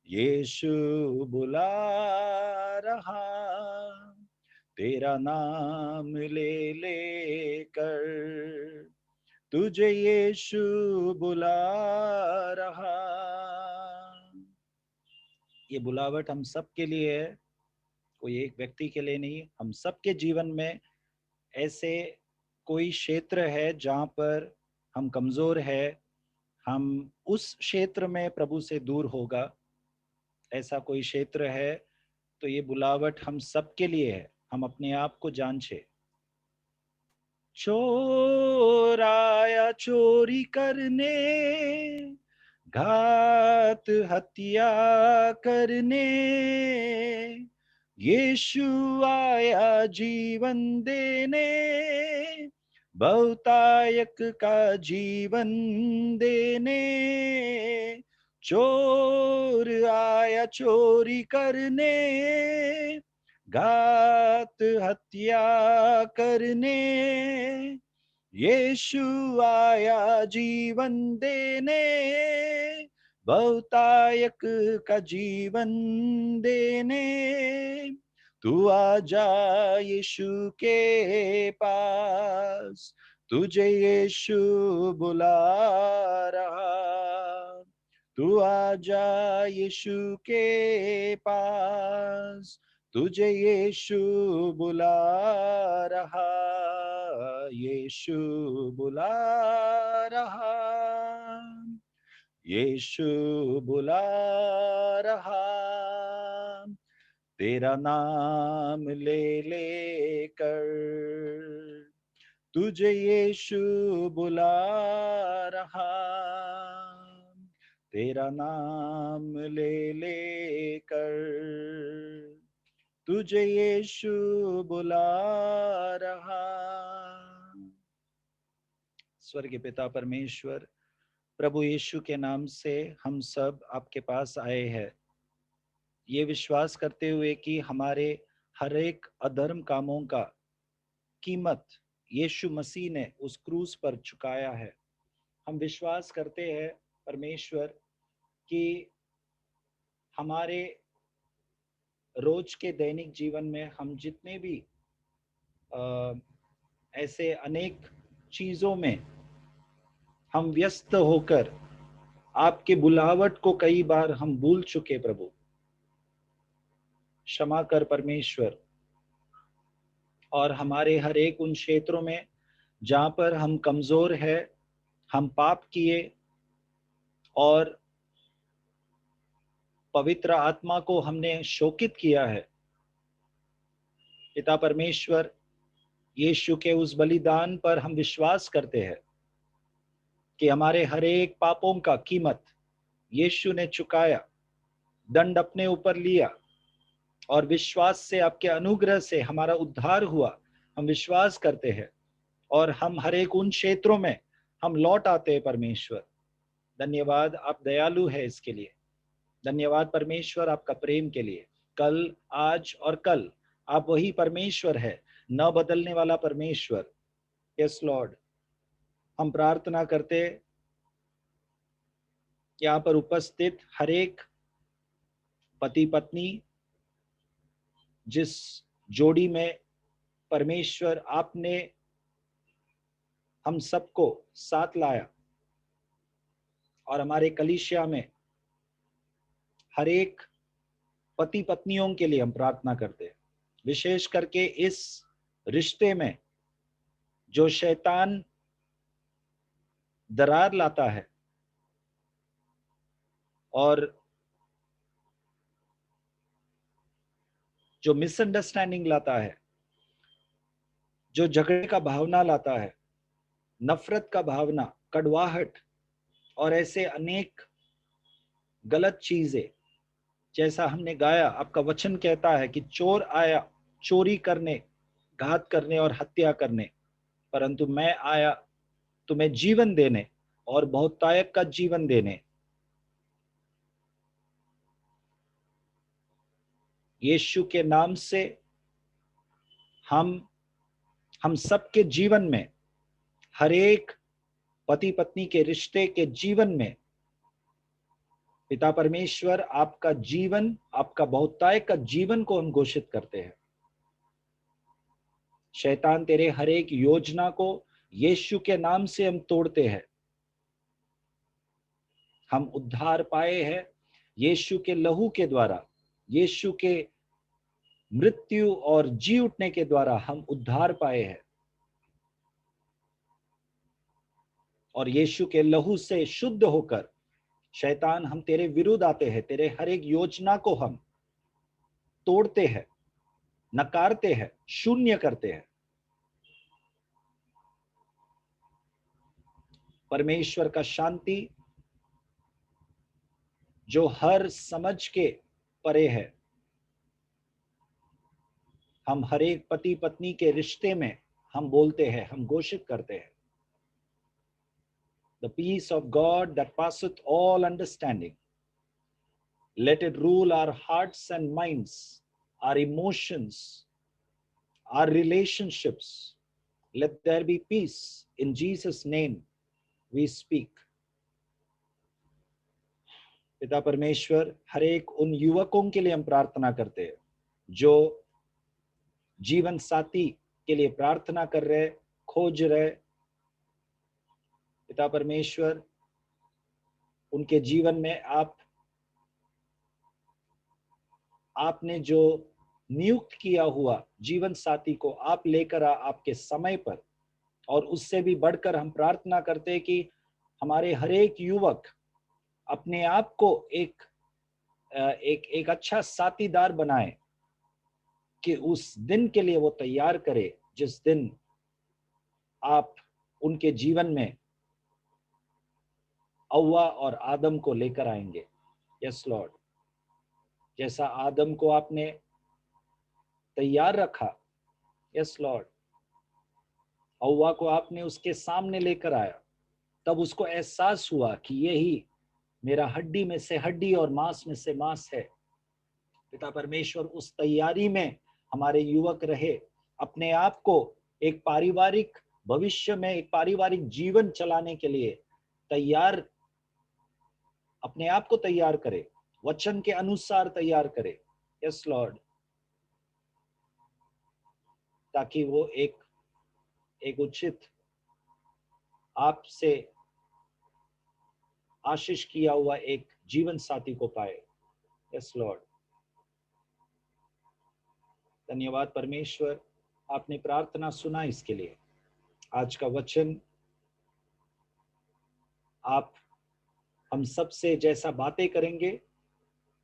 यीशु बुला रहा, तेरा नाम ले लेकर तुझे यीशु बुला रहा। ये बुलावट हम सब के लिए है, कोई एक व्यक्ति के लिए नहीं। हम सब के जीवन में ऐसे कोई क्षेत्र है जहाँ पर हम कमजोर है, हम उस क्षेत्र में प्रभु से दूर होगा, ऐसा कोई क्षेत्र है तो ये बुलावट हम सब के लिए है। हम अपने आप को जांचे। चोर आया चोरी करने, घात हत्या करने, यीशु आया जीवन देने, बहुतायक का जीवन देने। चोर आया चोरी करने, घात हत्या करने, यीशु आया जीवन देने, बहुतायक का जीवन देने। तू आजा यीशु के पास, तुझे यीशु बुला रहा, तू आजा यीशु के पास, तुझे यीशु बुला रहा, यीशु बुला रहा, यीशु बुला रहा, तेरा नाम ले लेकर तुझे यीशु बुला रहा, तेरा नाम ले लेकर तुझे यीशु बुला रहा। स्वर्गीय पिता परमेश्वर, प्रभु यीशु के नाम से हम सब आपके पास आए हैं, ये विश्वास करते हुए कि हमारे हर एक अधर्म कामों का कीमत यीशु मसीह ने उस क्रूस पर चुकाया है। हम विश्वास करते हैं परमेश्वर कि हमारे रोज के दैनिक जीवन में हम जितने भी ऐसे अनेक चीजों में हम व्यस्त होकर आपके बुलावट को कई बार हम भूल चुके प्रभु, क्षमा कर परमेश्वर। और हमारे हर एक उन क्षेत्रों में जहां पर हम कमजोर है, हम पाप किए और पवित्र आत्मा को हमने शोकित किया है, पिता परमेश्वर, यीशु के उस बलिदान पर हम विश्वास करते हैं कि हमारे हर एक पापों का कीमत यीशु ने चुकाया, दंड अपने ऊपर लिया और विश्वास से आपके अनुग्रह से हमारा उद्धार हुआ। हम विश्वास करते हैं और हम हर एक उन क्षेत्रों में हम लौट आते हैं परमेश्वर। धन्यवाद, आप दयालु है इसके लिए। धन्यवाद परमेश्वर आपका प्रेम के लिए। कल, आज और कल आप वही परमेश्वर है, न बदलने वाला परमेश्वर। यस लॉर्ड, हम प्रार्थना करते यहाँ पर उपस्थित हर एक पति पत्नी, जिस जोड़ी में परमेश्वर आपने हम सबको साथ लाया, और हमारे कलीसिया में हर एक पति पत्नियों के लिए हम प्रार्थना करते हैं, विशेष करके इस रिश्ते में जो शैतान दरार लाता है और जो मिसअंडरस्टैंडिंग लाता है, जो झगड़े का भावना लाता है, नफरत का भावना, कड़वाहट और ऐसे अनेक गलत चीजें। जैसा हमने गाया, आपका वचन कहता है कि चोर आया चोरी करने, घात करने और हत्या करने, परंतु मैं आया तुम्हें जीवन देने और बहुतायत का जीवन देने। यीशु के नाम से हम सबके जीवन में, हर एक पति पत्नी के रिश्ते के जीवन में पिता परमेश्वर आपका जीवन, आपका बहुतायत का जीवन को हम घोषित करते हैं। शैतान तेरे हर एक योजना को यीशु के नाम से हम तोड़ते हैं। हम उद्धार पाए हैं यीशु के लहू के द्वारा, यीशु के मृत्यु और जी उठने के द्वारा हम उद्धार पाए हैं, और यीशु के लहू से शुद्ध होकर शैतान हम तेरे विरुद्ध आते हैं, तेरे हर एक योजना को हम तोड़ते हैं, नकारते हैं, शून्य करते हैं। परमेश्वर का शांति जो हर समझ के परे है, हम हर एक पति पत्नी के रिश्ते में हम बोलते हैं, हम घोषित करते हैं, the peace of God that passeth all understanding, let it rule our hearts and minds, our emotions, our relationships. Let there be peace. In Jesus' name we speak. पिता परमेश्वर, हर एक उन युवकों के लिए हम प्रार्थना करते हैं जो जीवन साथी के लिए प्रार्थना कर रहे, खोज रहे। पिता परमेश्वर, उनके जीवन में आपने जो नियुक्त किया हुआ जीवन साथी को आप लेकर आपके समय पर, और उससे भी बढ़कर हम प्रार्थना करते हैं कि हमारे हर एक युवक अपने आप को एक अच्छा साथीदार बनाए, कि उस दिन के लिए वो तैयार करे जिस दिन आप उनके जीवन में अव्वा और आदम को लेकर आएंगे। यस लॉर्ड, जैसा आदम को आपने तैयार रखा, यस लॉर्ड, अव्वा को आपने उसके सामने लेकर आया, तब उसको एहसास हुआ कि यही मेरा हड्डी में से हड्डी और मांस में से मांस है। पिता परमेश्वर, उस तैयारी में हमारे युवक रहे, अपने आप को एक पारिवारिक भविष्य में, एक पारिवारिक जीवन चलाने के लिए तैयार, अपने आप को तैयार करे, वचन के अनुसार तैयार करे। यस लॉर्ड, ताकि वो एक उचित आपसे आशीष किया हुआ एक जीवन साथी को पाए। यस लॉर्ड, धन्यवाद परमेश्वर, आपने प्रार्थना सुना इसके लिए। आज का वचन आप हम सबसे जैसा बातें करेंगे,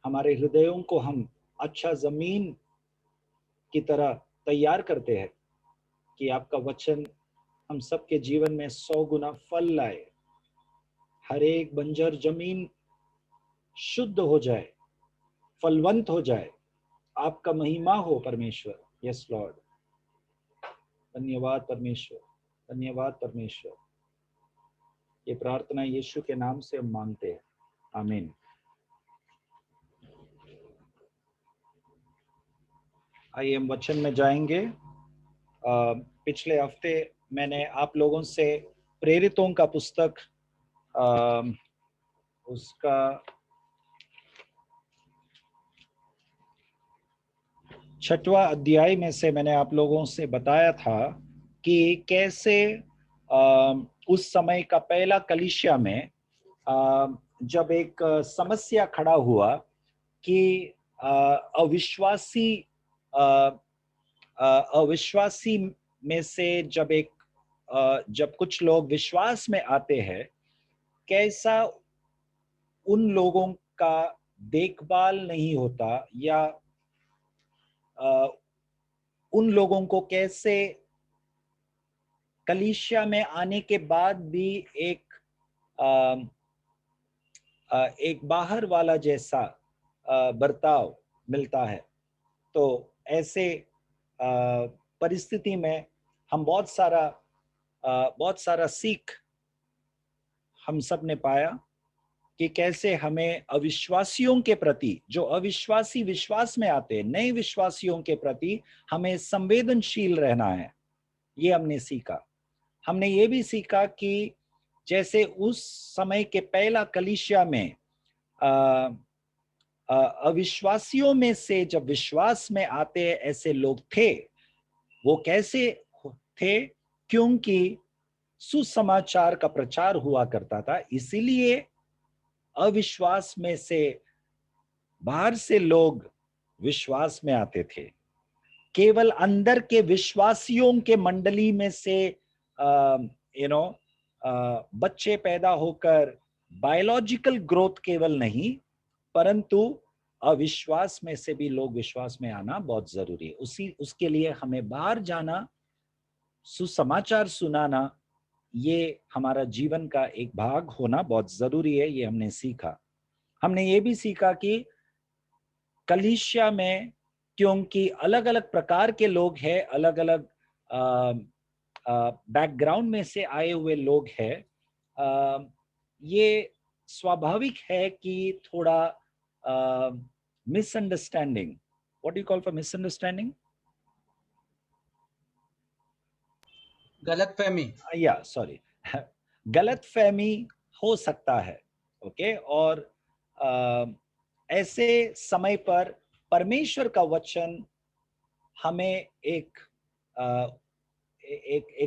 हमारे हृदयों को हम अच्छा जमीन की तरह तैयार करते हैं कि आपका वचन हम सबके जीवन में 100 गुना फल लाए, हर एक बंजर जमीन शुद्ध हो जाए, फलवंत हो जाए, आपका महिमा हो परमेश्वर। यस लॉर्ड, धन्यवाद परमेश्वर, धन्यवाद परमेश्वर। ये प्रार्थना यीशु के नाम से हम मांगते हैं, आमीन। आइए हम वचन में जाएंगे। पिछले हफ्ते मैंने आप लोगों से प्रेरितों का पुस्तक उसका 6वां अध्याय में से मैंने आप लोगों से बताया था कि कैसे उस समय का पहला कलीसिया में जब एक समस्या खड़ा हुआ कि अविश्वासी में से जब कुछ लोग विश्वास में आते हैं, कैसा उन लोगों का देखभाल नहीं होता, या उन लोगों को कैसे कलीसिया में आने के बाद भी एक बाहर वाला जैसा बर्ताव मिलता है। तो ऐसे परिस्थिति में हम बहुत सारा सीख हम सब ने पाया कि कैसे हमें अविश्वासियों के प्रति, जो अविश्वासी विश्वास में आते हैं, नए विश्वासियों के प्रति हमें संवेदनशील रहना है। ये हमने सीखा। हमने ये भी सीखा कि जैसे उस समय के पहला कलीसिया में अविश्वासियों में से जब विश्वास में आते ऐसे लोग थे, वो कैसे थे? क्योंकि सुसमाचार का प्रचार हुआ करता था, इसीलिए अविश्वास में से बाहर से लोग विश्वास में आते थे। केवल अंदर के विश्वासियों के मंडली में से बच्चे पैदा होकर बायोलॉजिकल ग्रोथ केवल नहीं, परंतु अविश्वास में से भी लोग विश्वास में आना बहुत जरूरी है। उसके लिए हमें बाहर जाना, सुसमाचार सुनाना, ये हमारा जीवन का एक भाग होना बहुत जरूरी है। ये हमने सीखा। हमने ये भी सीखा कि कलीसिया में क्योंकि अलग अलग प्रकार के लोग हैं, अलग अलग बैकग्राउंड में से आए हुए लोग हैं, ये स्वाभाविक है कि थोड़ा misunderstanding, what do you call for misunderstanding? गलतफहमी, या सॉरी गलतफहमी हो सकता है। ओके, और ऐसे समय पर परमेश्वर का वचन हमें एक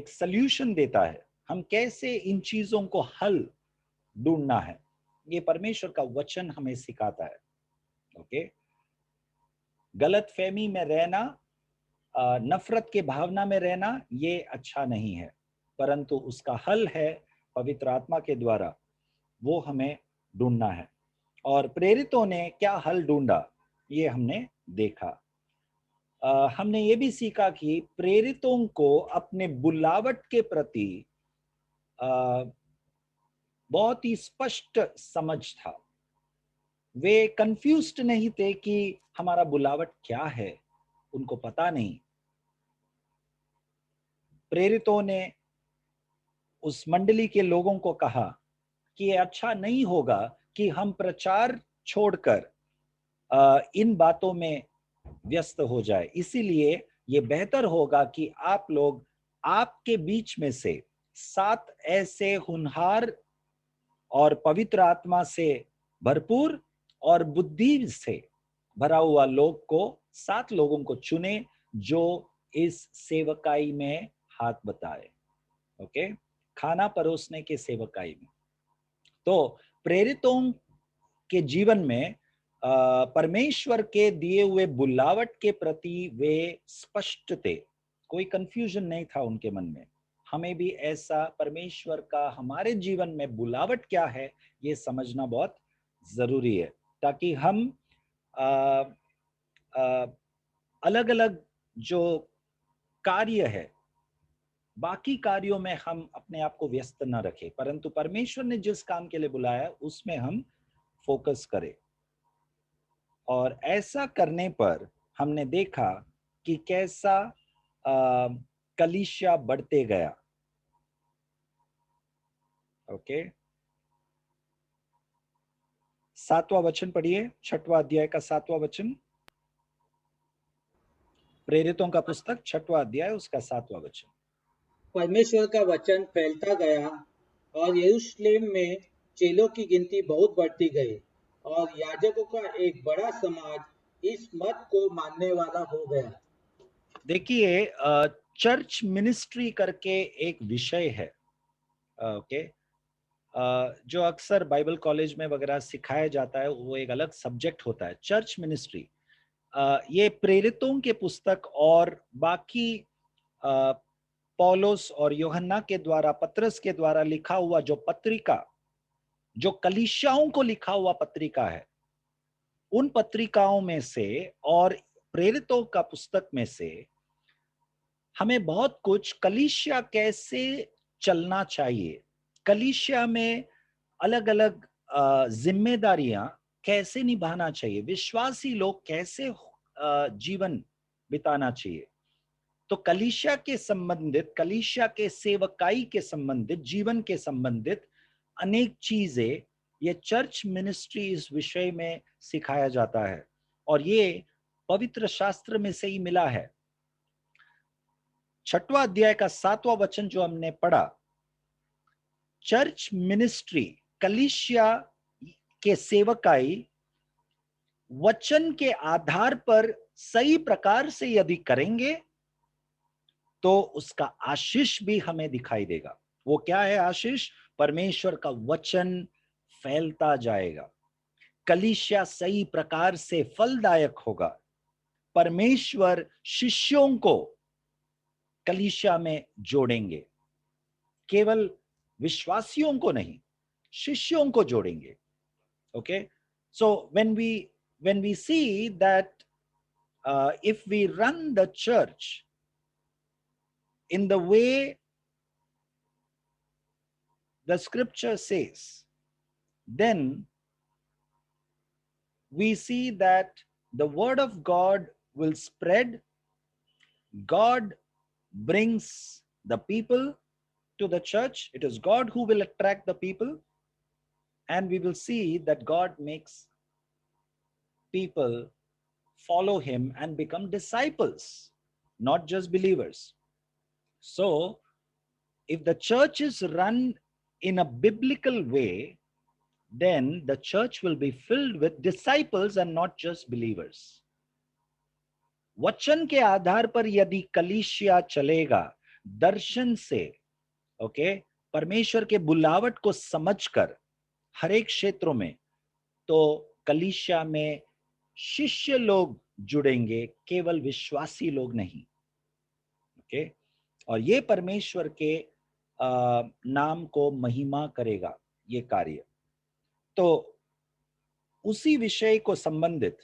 सल्यूशन देता है। हम कैसे इन चीजों को हल ढूंढना है, ये परमेश्वर का वचन हमें सिखाता है। ओके, गलतफहमी में रहना, नफरत के भावना में रहना, ये अच्छा नहीं है, परंतु उसका हल है पवित्र आत्मा के द्वारा, वो हमें ढूंढना है। और प्रेरितों ने क्या हल ढूंढा, ये हमने देखा। हमने ये भी सीखा कि प्रेरितों को अपने बुलावट के प्रति बहुत ही स्पष्ट समझ था। वे कंफ्यूज्ड नहीं थे कि हमारा बुलावट क्या है, उनको पता नहीं। प्रेरितों ने उस मंडली के लोगों को कहा कि ये अच्छा नहीं होगा कि हम प्रचार छोड़कर इन बातों में व्यस्त हो जाए। इसीलिए ये बेहतर होगा कि आप लोग आपके बीच में से 7 ऐसे होनहार और पवित्र आत्मा से भरपूर और बुद्धि से भरा हुआ लोग को 7 लोगों को चुने जो इस सेवकाई में हाथ बताए। ओके, खाना परोसने के सेवकाई में। तो प्रेरितों के जीवन में परमेश्वर के दिए हुए बुलावट के प्रति वे स्पष्ट थे, कोई कंफ्यूजन नहीं था उनके मन में। हमें भी ऐसा परमेश्वर का हमारे जीवन में बुलावट क्या है ये समझना बहुत जरूरी है, ताकि हम अलग अलग जो कार्य है बाकी कार्यों में हम अपने आप को व्यस्त न रखें, परंतु परमेश्वर ने जिस काम के लिए बुलाया उसमें हम फोकस करें। और ऐसा करने पर हमने देखा कि कैसा कलीसिया बढ़ते गया। ओके, 7वां वचन पढ़िए, 6वां अध्याय का 7वां वचन, प्रेरितों का पुस्तक 6वां अध्याय उसका 7वां वचन। परमेश्वर का वचन फैलता गया और यरूशलेम में चेलों की गिनती बहुत बढ़ती गई और याजकों का एक बड़ा समाज इस मत को मानने वाला हो गया। देखिए, चर्च मिनिस्ट्री करके एक विषय है, ओके, जो अक्सर बाइबल कॉलेज में वगैरह सिखाया जाता है, वो एक अलग सब्जेक्ट होता है, चर्च मिनिस्ट्री। ये प्रेरितों के पुस्तक और बाकी पौलुस और यूहन्ना के द्वारा, पतरस के द्वारा लिखा हुआ जो पत्रिका, जो कलीसियाओं को लिखा हुआ पत्रिका है, उन पत्रिकाओं में से और प्रेरितों का पुस्तक में से हमें बहुत कुछ कलीसिया कैसे चलना चाहिए, कलीसिया में अलग अलग जिम्मेदारियां कैसे निभाना चाहिए, विश्वासी लोग कैसे जीवन बिताना चाहिए, तो कलीसिया के संबंधित, कलीसिया के सेवकाई के संबंधित, जीवन के संबंधित अनेक चीजें ये चर्च मिनिस्ट्री इस विषय में सिखाया जाता है और ये पवित्र शास्त्र में से ही मिला है। 6वां अध्याय का 7वां वचन जो हमने पढ़ा, चर्च मिनिस्ट्री, कलीसिया के सेवकाई वचन के आधार पर सही प्रकार से यदि करेंगे तो उसका आशीष भी हमें दिखाई देगा। वो क्या है आशीष? परमेश्वर का वचन फैलता जाएगा, कलीसिया सही प्रकार से फलदायक होगा, परमेश्वर शिष्यों को कलीसिया में जोड़ेंगे, केवल विश्वासियों को नहीं, शिष्यों को जोड़ेंगे। Okay, so when we see that if we run the church in the way the scripture says, then we see that the word of God will spread. God brings the people to the church. It is God who will attract the people, and we will see that God makes people follow him and become disciples, not just believers. So if the church is run in a biblical way, then the church will be filled with disciples and not just believers. वचन के आधार पर यदि कलीसिया चलेगा, दर्शन से, okay, परमेश्वर के बुलावट को समझकर हर एक क्षेत्रों में, तो कलीसिया में शिष्य लोग जुड़ेंगे, केवल विश्वासी लोग नहीं। ओके, और ये परमेश्वर के नाम को महिमा करेगा ये कार्य। तो उसी विषय को संबंधित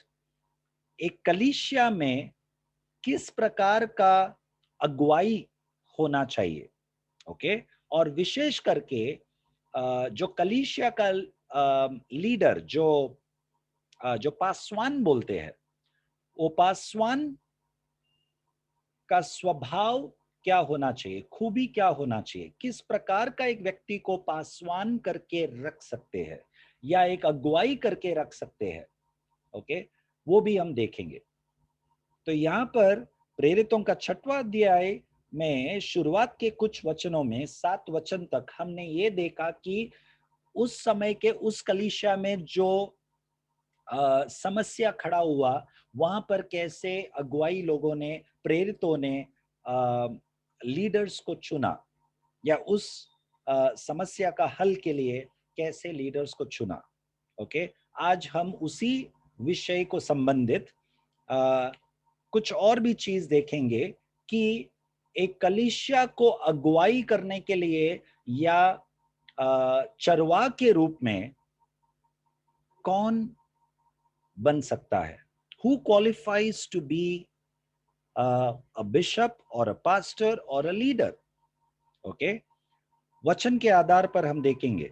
एक कलीसिया में किस प्रकार का अगुवाई होना चाहिए, ओके, और विशेष करके जो कलीसिया का लीडर, जो पासवान बोलते हैं, वो पासवान का स्वभाव क्या होना चाहिए, खूबी क्या होना चाहिए, किस प्रकार का एक व्यक्ति को पासवान करके रख सकते हैं या एक अगुवाई करके रख सकते हैं, ओके, वो भी हम देखेंगे। तो यहाँ पर प्रेरितों का 6वां अध्याय में शुरुआत के कुछ वचनों में 7 वचन तक हमने ये देखा कि उस समय के उस कलीसिया में जो समस्या खड़ा हुआ, वहां पर कैसे अगुवाई लोगों ने, प्रेरितों ने लीडर्स को चुना, या उस समस्या का हल के लिए कैसे लीडर्स को चुना। ओके, आज हम उसी विषय को संबंधित कुछ और भी चीज देखेंगे कि एक कलीसिया को अगुवाई करने के लिए या चरवाह के रूप में कौन बन सकता है। Who qualifies to be a bishop or a pastor or a leader? Okay, वचन के आधार पर हम देखेंगे,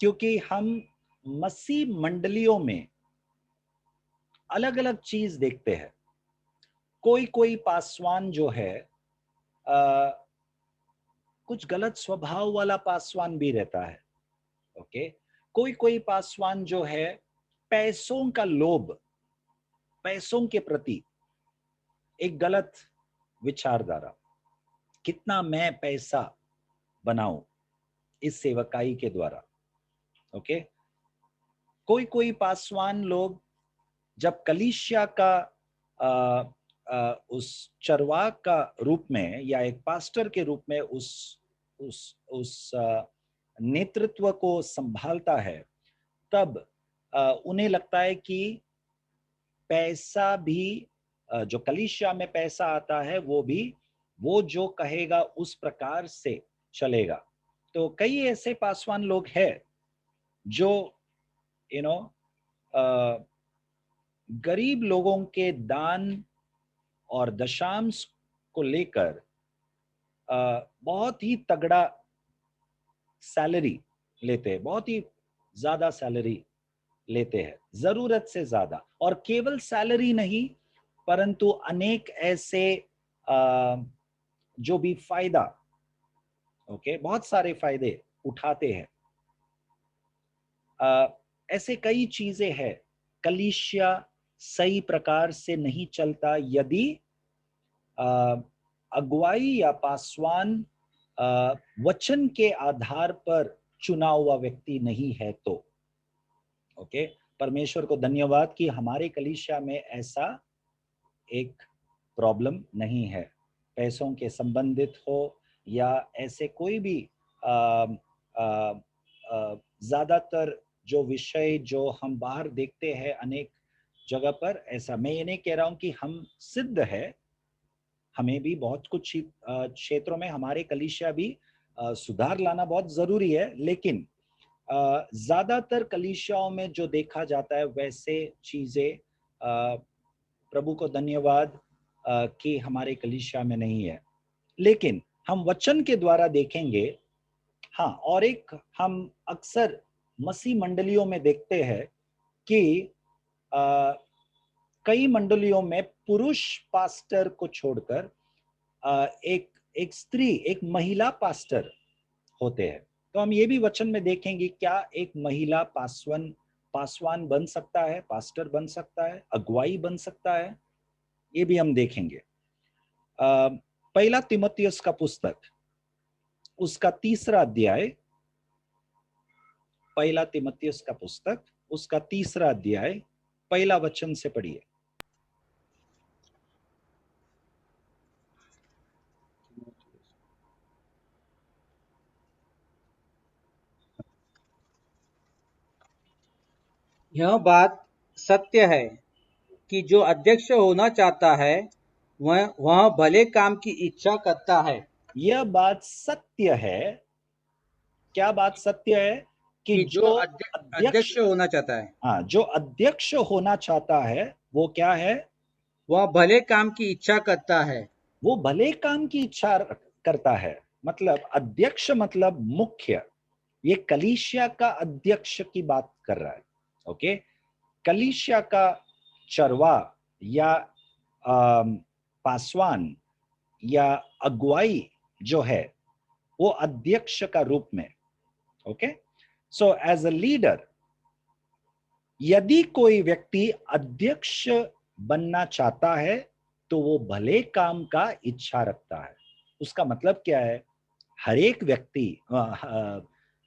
क्योंकि हम मसीह मंडलियों में अलग अलग चीज देखते हैं। कोई कोई पासवान जो है कुछ गलत स्वभाव वाला पासवान भी रहता है। ओके, कोई कोई पासवान जो है पैसों का लोभ, पैसों के प्रति एक गलत विचारधारा, कितना मैं पैसा बनाऊं इस सेवकाई के द्वारा। ओके, कोई कोई पासवान लोग जब कलीसिया का उस चरवाह का रूप में या एक पास्टर के रूप में उस नेतृत्व को संभालता है, तब उन्हें लगता है कि पैसा भी, जो कलीसिया में पैसा आता है वो जो कहेगा उस प्रकार से चलेगा। तो कई ऐसे पासवान लोग हैं जो गरीब लोगों के दान और दशांश को लेकर बहुत ही तगड़ा सैलरी लेते हैं, बहुत ही ज्यादा सैलरी लेते हैं, जरूरत से ज्यादा। और केवल सैलरी नहीं, परंतु अनेक ऐसे जो भी फायदा, ओके, बहुत सारे फायदे उठाते हैं। ऐसे कई चीजें हैं। कलीसिया सही प्रकार से नहीं चलता यदि अगुवाई या पासवान वचन के आधार पर चुना हुआ व्यक्ति नहीं है तो। ओके, परमेश्वर को धन्यवाद कि हमारे कलीसिया में ऐसा एक प्रॉब्लम नहीं है, पैसों के संबंधित हो या ऐसे कोई भी ज्यादातर जो विषय जो हम बाहर देखते हैं अनेक जगह पर, ऐसा मैं ये नहीं कह रहा हूं कि हम सिद्ध है, हमें भी बहुत कुछ क्षेत्रों में हमारे कलीसिया भी सुधार लाना बहुत जरूरी है, लेकिन ज्यादातर कलीसियाओं में जो देखा जाता है वैसे चीजें प्रभु को धन्यवाद कि हमारे कलीसिया में नहीं है। लेकिन हम वचन के द्वारा देखेंगे। हाँ, और एक हम अक्सर मसीह मंडलियों में देखते हैं कि कई मंडलियों में पुरुष पास्टर को छोड़कर एक स्त्री, एक महिला पास्टर होते हैं। तो हम ये भी वचन में देखेंगे, क्या एक महिला पासवान बन सकता है, पास्टर बन सकता है, अगुवाई बन सकता है, ये भी हम देखेंगे। पहला तीमुथियुस का पुस्तक, उसका 3रा अध्याय, पहला तीमुथियुस का पुस्तक उसका 3रा अध्याय, पहला वचन से पढ़िए। यह बात सत्य है कि जो अध्यक्ष होना चाहता है वह भले काम की इच्छा करता है। यह बात सत्य है। क्या बात सत्य है? कि जो अध्यक्ष होना चाहता है, हाँ, जो अध्यक्ष होना चाहता है वो क्या है? वह भले काम की इच्छा करता है। वो भले काम की इच्छा करता है। मतलब अध्यक्ष मतलब मुख्य, ये कलीसिया का अध्यक्ष की बात कर रहा है। ओके, कलीसिया का चरवा या पासवान या अगुवाई जो है वो अध्यक्ष का रूप में। Okay, so as a leader, यदि कोई व्यक्ति अध्यक्ष बनना चाहता है तो वो भले काम का इच्छा रखता है। उसका मतलब क्या है? हर एक व्यक्ति,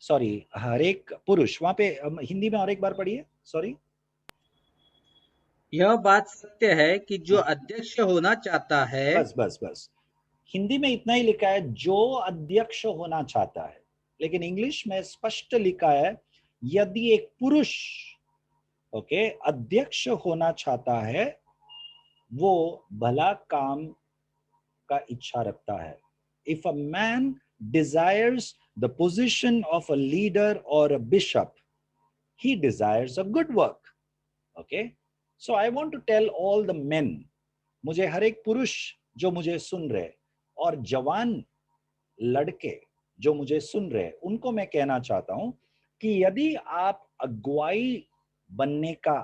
सॉरी, हर एक पुरुष, वहां पे हिंदी में और एक बार पढ़िए, सॉरी। यह बात सत्य है कि जो अध्यक्ष होना चाहता है, बस बस बस, हिंदी में इतना ही लिखा है, जो अध्यक्ष होना चाहता है, लेकिन इंग्लिश में स्पष्ट लिखा है, यदि एक पुरुष, ओके, अध्यक्ष होना चाहता है, वो भला काम का इच्छा रखता है। If a man desires the position of a leader or a bishop, he desires a good work. Okay, so I want to tell all the men, मुझे हर एक पुरुष जो मुझे सुन रहे और जवान लड़के जो मुझे सुन रहे, उनको मैं कहना चाहता हूं कि यदि आप अगुवाई बनने का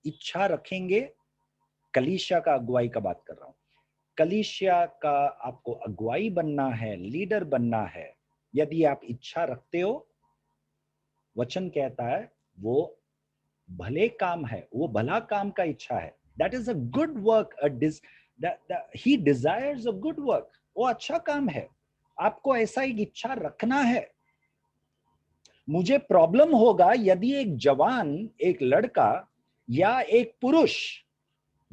इच्छा रखेंगे, कलीसिया का अगुवाई का बात कर रहा हूं, कलीसिया का आपको अगुवाई बनना है, लीडर बनना है, यदि आप इच्छा रखते हो, वचन कहता है वो भले काम है, वो भला काम का इच्छा है। That is a good work, he desires a good work, वो अच्छा काम है। आपको ऐसा एक इच्छा रखना है। मुझे प्रॉब्लम होगा यदि एक जवान, एक लड़का या एक पुरुष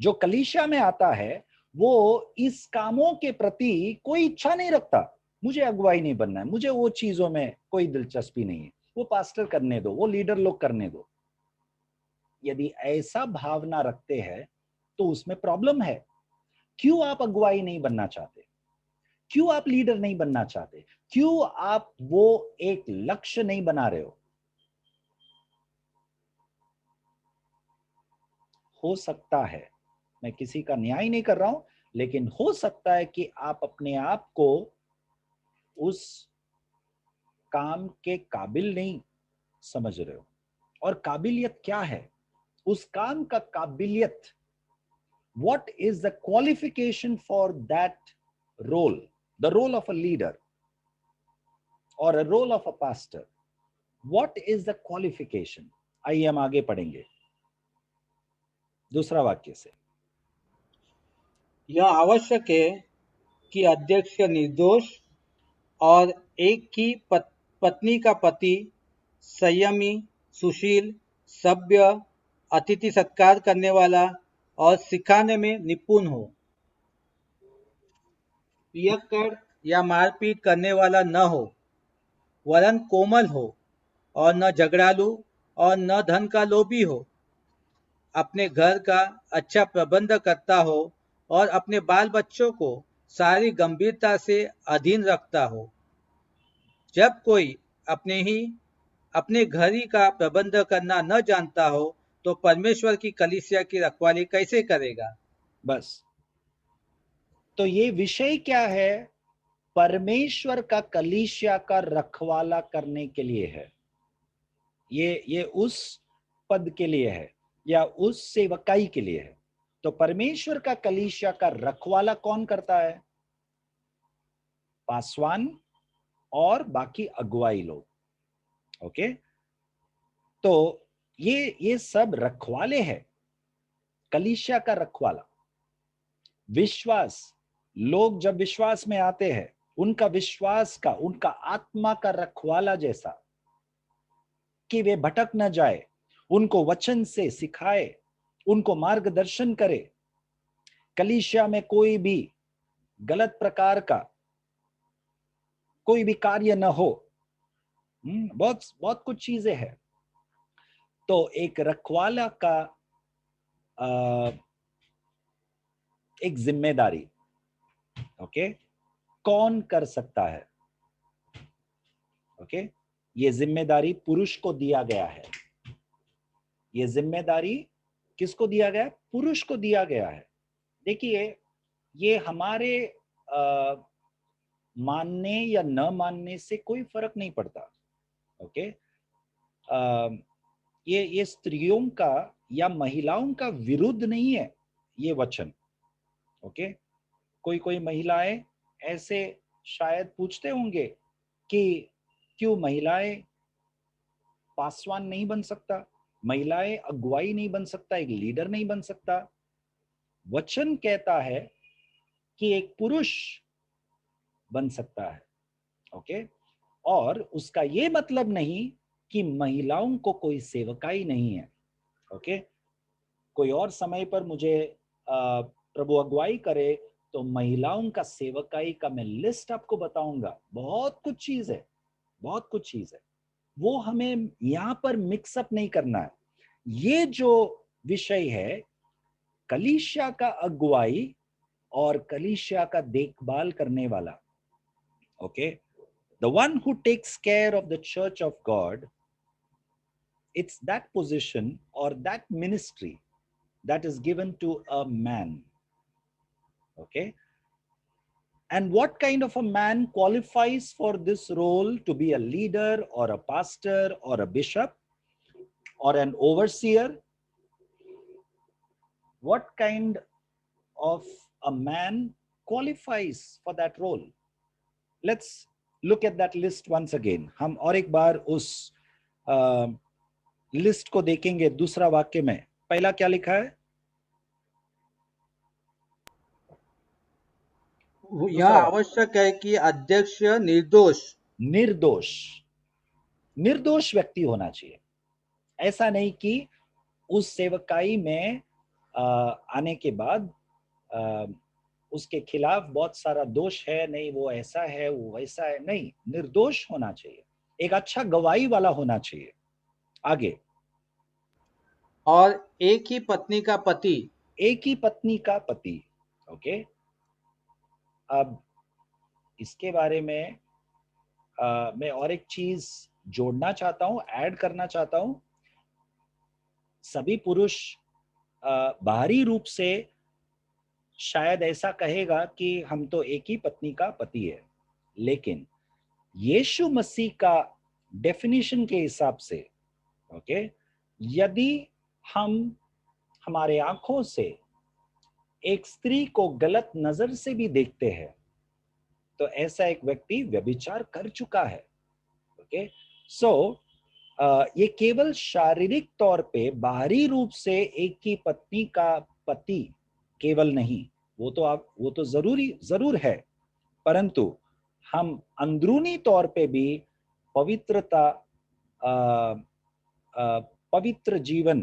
जो कलीसिया में आता है, वो इस कामों के प्रति कोई इच्छा नहीं रखता। मुझे अगुवाई नहीं बनना है, मुझे वो चीजों में कोई दिलचस्पी नहीं है, वो पास्टर करने दो, वो लीडर लोग करने दो। यदि ऐसा भावना रखते हैं तो उसमें प्रॉब्लम है। क्यों आप अगुवाई नहीं बनना चाहते? क्यों आप लीडर नहीं बनना चाहते? क्यों आप वो एक लक्ष्य नहीं बना रहे हो सकता है, मैं किसी का न्याय नहीं कर रहा हूं, लेकिन हो सकता है कि आप अपने आप को उस काम के काबिल नहीं समझ रहे हो। और काबिलियत क्या है? उस काम का काबिलियत, what is the qualification for that role, the role of a leader or a role of a pastor? What is the qualification? आइए हम आगे पढ़ेंगे दूसरा वाक्य से। यह आवश्यक है कि अध्यक्ष निर्दोष और एक ही पत्नी का पति, संयमी, सुशील, सभ्य, अतिथि सत्कार करने वाला और सिखाने में निपुण हो, पियक्कड़ या मारपीट करने वाला न हो, वरन कोमल हो और न झगड़ालू और न धन का लोभी हो, अपने घर का अच्छा प्रबंध करता हो और अपने बाल बच्चों को सारी गंभीरता से अधीन रखता हो। जब कोई अपने घर ही का प्रबंध करना न जानता हो तो परमेश्वर की कलीसिया की रखवाली कैसे करेगा? बस, तो ये विषय क्या है? परमेश्वर का कलीसिया का रखवाला करने के लिए है। ये उस पद के लिए है या उस सेवकाई के लिए है। तो परमेश्वर का कलीसिया का रखवाला कौन करता है? पासवान और बाकी अगुवाई लोग। ओके, तो ये सब रखवाले हैं, कलीसिया का रखवाला। विश्वास, लोग जब विश्वास में आते हैं, उनका विश्वास का, उनका आत्मा का रखवाला जैसा, कि वे भटक न जाए, उनको वचन से सिखाए, उनको मार्गदर्शन करे, कलीसिया में कोई भी गलत प्रकार का कोई भी कार्य न हो। बहुत बहुत कुछ चीजें हैं। तो एक रखवाला का एक जिम्मेदारी, ओके, कौन कर सकता है? ओके, ये जिम्मेदारी पुरुष को दिया गया है। ये जिम्मेदारी किसको दिया गया है? पुरुष को दिया गया है। देखिए, ये हमारे मानने या न मानने से कोई फर्क नहीं पड़ता। ओके, ये स्त्रियों का या महिलाओं का विरुद्ध नहीं है ये वचन। ओके, कोई महिलाएं ऐसे शायद पूछते होंगे कि क्यों महिलाएं पासवान नहीं बन सकता, महिलाएं अगुवाई नहीं बन सकता, एक लीडर नहीं बन सकता? वचन कहता है कि एक पुरुष बन सकता है ओके, और उसका ये मतलब नहीं कि महिलाओं को कोई सेवकाई नहीं है। ओके, कोई और समय पर मुझे प्रभु अगुवाई करे तो महिलाओं का सेवकाई का मैं लिस्ट आपको बताऊंगा। बहुत कुछ चीज है, बहुत कुछ चीज है, वो हमें यहाँ पर मिक्सअप नहीं करना है। ये जो विषय है कलीसिया का अगुवाई और कलीसिया का देखभाल करने वाला, okay, the one who takes care of the church of God, it's that position or that ministry that is given to a man. Okay, and what kind of a man qualifies for this role to be a leader or a pastor or a bishop or an overseer? What kind of a man qualifies for that role? Let's look at that list once again. हम और एक बार उस list को देखेंगे। दूसरा वाक्य में पहला क्या लिखा है? यह आवश्यक है कि अध्यक्ष निर्दोष निर्दोष व्यक्ति होना चाहिए। ऐसा नहीं कि उस सेवकाई में आने के बाद उसके खिलाफ बहुत सारा दोष है, नहीं वो ऐसा है वो वैसा है, नहीं, निर्दोष होना चाहिए, एक अच्छा गवाही वाला होना चाहिए। आगे, और एक ही पत्नी का पति। एक ही पत्नी का पति। ओके, अब इसके बारे में मैं और एक चीज जोड़ना चाहता हूं, ऐड करना चाहता हूं। सभी पुरुष बाहरी रूप से शायद ऐसा कहेगा कि हम तो एक ही पत्नी का पति है, लेकिन यीशु मसीह का डेफिनेशन के हिसाब से, ओके, यदि हम हमारे आंखों से एक स्त्री को गलत नजर से भी देखते हैं तो ऐसा एक व्यक्ति व्यभिचार कर चुका है। ओके, सो ये केवल शारीरिक तौर पे बाहरी रूप से एक ही पत्नी का पति केवल नहीं, वो तो जरूर है, परंतु हम अंदरूनी तौर पे भी पवित्रता पवित्र जीवन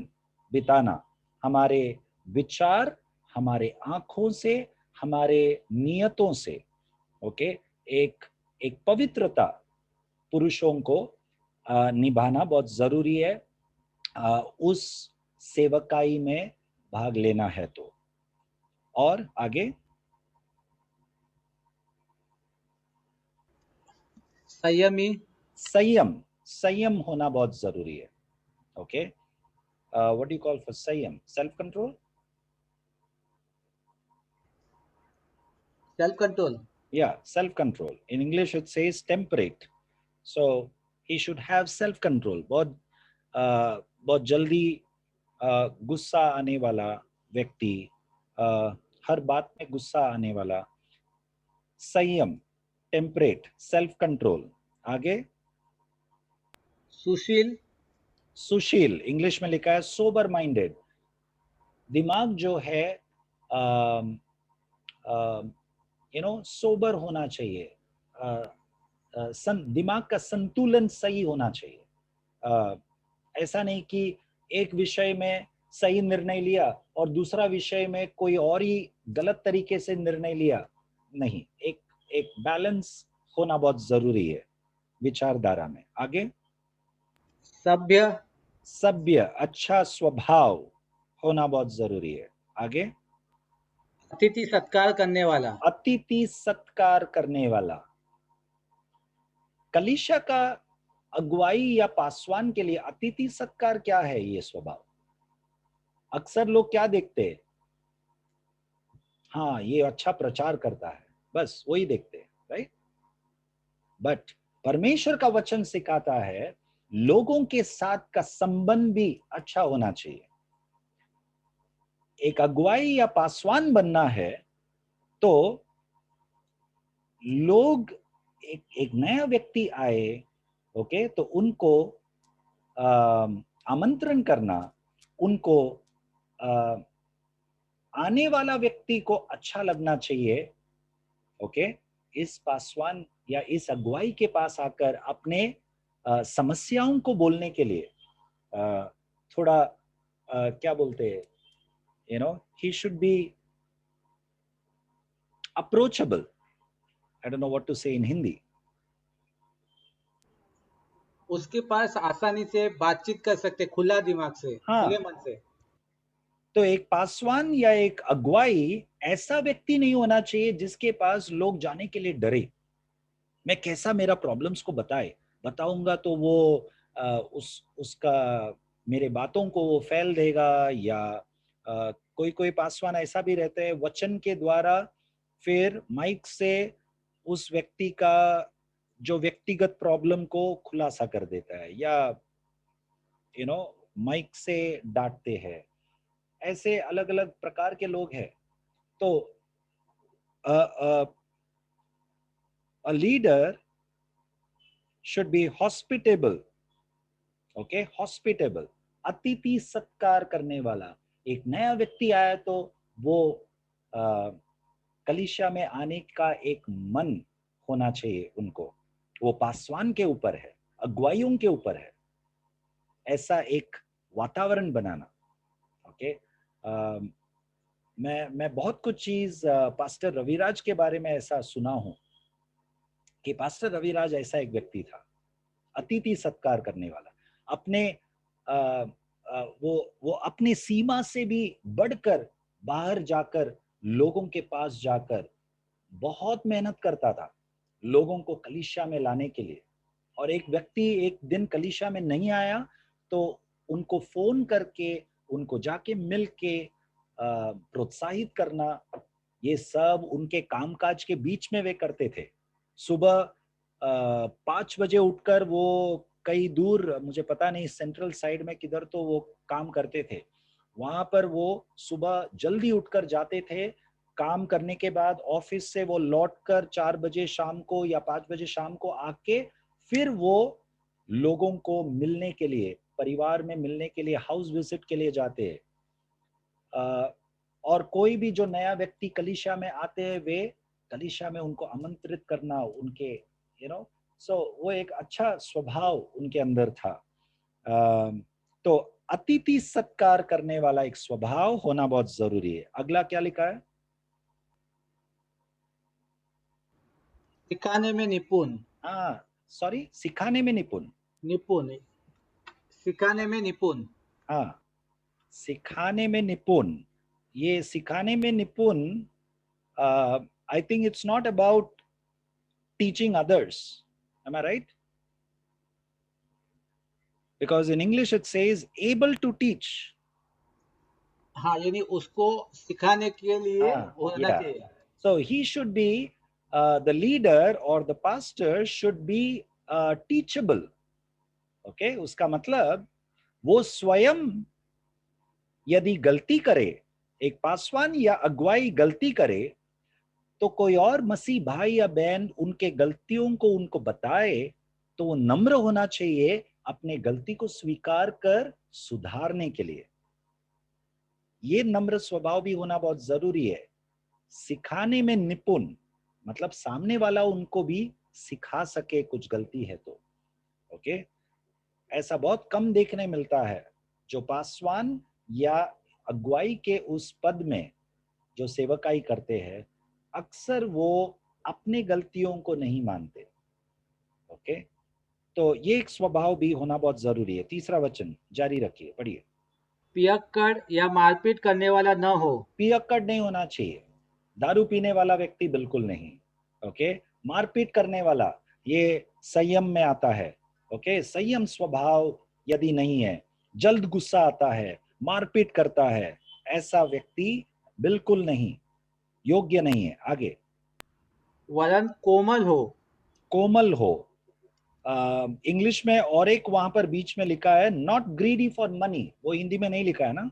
बिताना, हमारे विचार, हमारे आंखों से, हमारे नियतों से, ओके, एक पवित्रता पुरुषों को निभाना बहुत जरूरी है उस सेवकाई में भाग लेना है तो। और आगे, संयम होना बहुत जरूरी है। Okay, what do you call for sanyam? Self control. Yeah, self control. In English it says temperate. So he should have self control. बहुत जल्दी गुस्सा आने वाला व्यक्ति, हर बात में गुस्सा आने वाला, संयम, टेम्परेट, सेल्फ कंट्रोल। आगे, सुशील, इंग्लिश में लिखा है सोबर माइंडेड। दिमाग जो है सोबर होना चाहिए, दिमाग का संतुलन सही होना चाहिए। ऐसा नहीं कि एक विषय में सही निर्णय लिया और दूसरा विषय में कोई और ही गलत तरीके से निर्णय लिया, नहीं, एक बैलेंस होना बहुत जरूरी है विचारधारा में। आगे, सभ्य, अच्छा स्वभाव होना बहुत जरूरी है। आगे, अतिथि सत्कार करने वाला। कलीसिया का अगुवाई या पासवान के लिए अतिथि सत्कार क्या है? ये स्वभाव अक्सर लोग क्या देखते हैं? हाँ, ये अच्छा प्रचार करता है, बस वही देखते हैं, राइट? बट परमेश्वर का वचन सिखाता है लोगों के साथ का संबंध भी अच्छा होना चाहिए। एक अगुवाई या पासवान बनना है तो लोग एक नया व्यक्ति आए, ओके, तो उनको आमंत्रण करना, उनको आने वाला व्यक्ति को अच्छा लगना चाहिए। ओके, इस पासवान या इस अगुवाई के पास आकर अपने समस्याओं को बोलने के लिए थोड़ा क्या बोलते हैं, he should be approachable. I don't know what to say in Hindi. उसके पास आसानी से बातचीत कर सकते, खुला दिमाग से, हाँ। खुले मन से। तो एक पासवान या एक अगुवाई ऐसा व्यक्ति नहीं होना चाहिए जिसके पास लोग जाने के लिए डरे। मैं कैसा मेरा प्रॉब्लम्स को बताऊंगा तो वो उसका मेरे बातों को वो फैल देगा, या कोई कोई पासवान ऐसा भी रहता है वचन के द्वारा फिर माइक से उस व्यक्ति का जो व्यक्तिगत प्रॉब्लम को खुलासा कर देता है, या माइक से डांटते हैं। ऐसे अलग अलग प्रकार के लोग हैं। तो a leader should be hospitable. Okay, hospitable, अतिथि सत्कार करने वाला। एक नया व्यक्ति आया तो वो कलीसिया में आने का एक मन होना चाहिए उनको। वो पासवान के ऊपर है, अगुवाइयों के ऊपर है, ऐसा एक वातावरण बनाना। ओके, मैं बहुत कुछ चीज पास्टर रविराज के बारे में ऐसा सुना हूं कि पास्टर रविराज ऐसा एक व्यक्ति था, अतिथि सत्कार करने वाला। अपने वो अपनी सीमा से भी बढ़कर बाहर जाकर लोगों के पास जाकर बहुत मेहनत करता था लोगों को कलीसिया में लाने के लिए। और एक व्यक्ति एक दिन कलीसिया में नहीं आया तो उनको फोन करके उनको जाके मिल के प्रोत्साहित करना, ये सब उनके कामकाज के बीच में वे करते थे। सुबह 5 बजे उठकर वो कई दूर, मुझे पता नहीं सेंट्रल साइड में किधर, तो वो काम करते थे। वहां पर वो सुबह जल्दी उठकर जाते थे। काम करने के बाद ऑफिस से वो लौटकर 4 बजे शाम को या 5 बजे शाम को आके फिर वो लोगों को मिलने के लिए, परिवार में मिलने के लिए, हाउस विजिट के लिए जाते हैं। और कोई भी जो नया व्यक्ति कलीसिया में आते हैं वे कलीसिया में उनको आमंत्रित करना, उनके वो एक अच्छा स्वभाव उनके अंदर था। तो अतिथि सत्कार करने वाला एक स्वभाव होना बहुत जरूरी है। अगला क्या लिखा है? सिखाने में निपुण। हाँ, सॉरी, सिखाने में निपुण। सिखाने में निपुण। हाँ, सिखाने में निपुण। ये सिखाने में निपुण, I think it's not about teaching others. Am I right? Because in English it says able to teach. हाँ, यानी उसको सिखाने के लिए होना Yeah. चाहिए। So he should be, the leader or the pastor should be teachable. Okay, उसका मतलब वो स्वयं यदि गलती करे, एक पासवान या अगुवाई गलती करे तो कोई और मसीह भाई या बहन उनके गलतियों को उनको बताए तो वो नम्र होना चाहिए अपने गलती को स्वीकार कर सुधारने के लिए। ये नम्र स्वभाव भी होना बहुत जरूरी है। सिखाने में निपुण मतलब सामने वाला उनको भी सिखा सके कुछ गलती है तो। ओके, ऐसा बहुत कम देखने मिलता है। जो पासवान या अगुवाई के उस पद में जो सेवकाई करते हैं अक्सर वो अपने गलतियों को नहीं मानते। ओके, तो ये एक स्वभाव भी होना बहुत जरूरी है। तीसरा वचन जारी रखिए, पढ़िए। पियक्कड़ या मारपीट करने वाला न हो। पियक्कड़ नहीं होना चाहिए, दारू पीने वाला व्यक्ति बिल्कुल नहीं। ओके, मारपीट करने वाला ये संयम में आता है। ओके, संयम स्वभाव यदि नहीं है, जल्द गुस्सा आता है, मारपीट करता है, ऐसा व्यक्ति बिल्कुल नहीं, योग्य नहीं है। आगे, वरन कोमल हो। कोमल हो। इंग्लिश में और एक वहां पर बीच में लिखा है नॉट ग्रीडी फॉर मनी, वो हिंदी में नहीं लिखा है ना?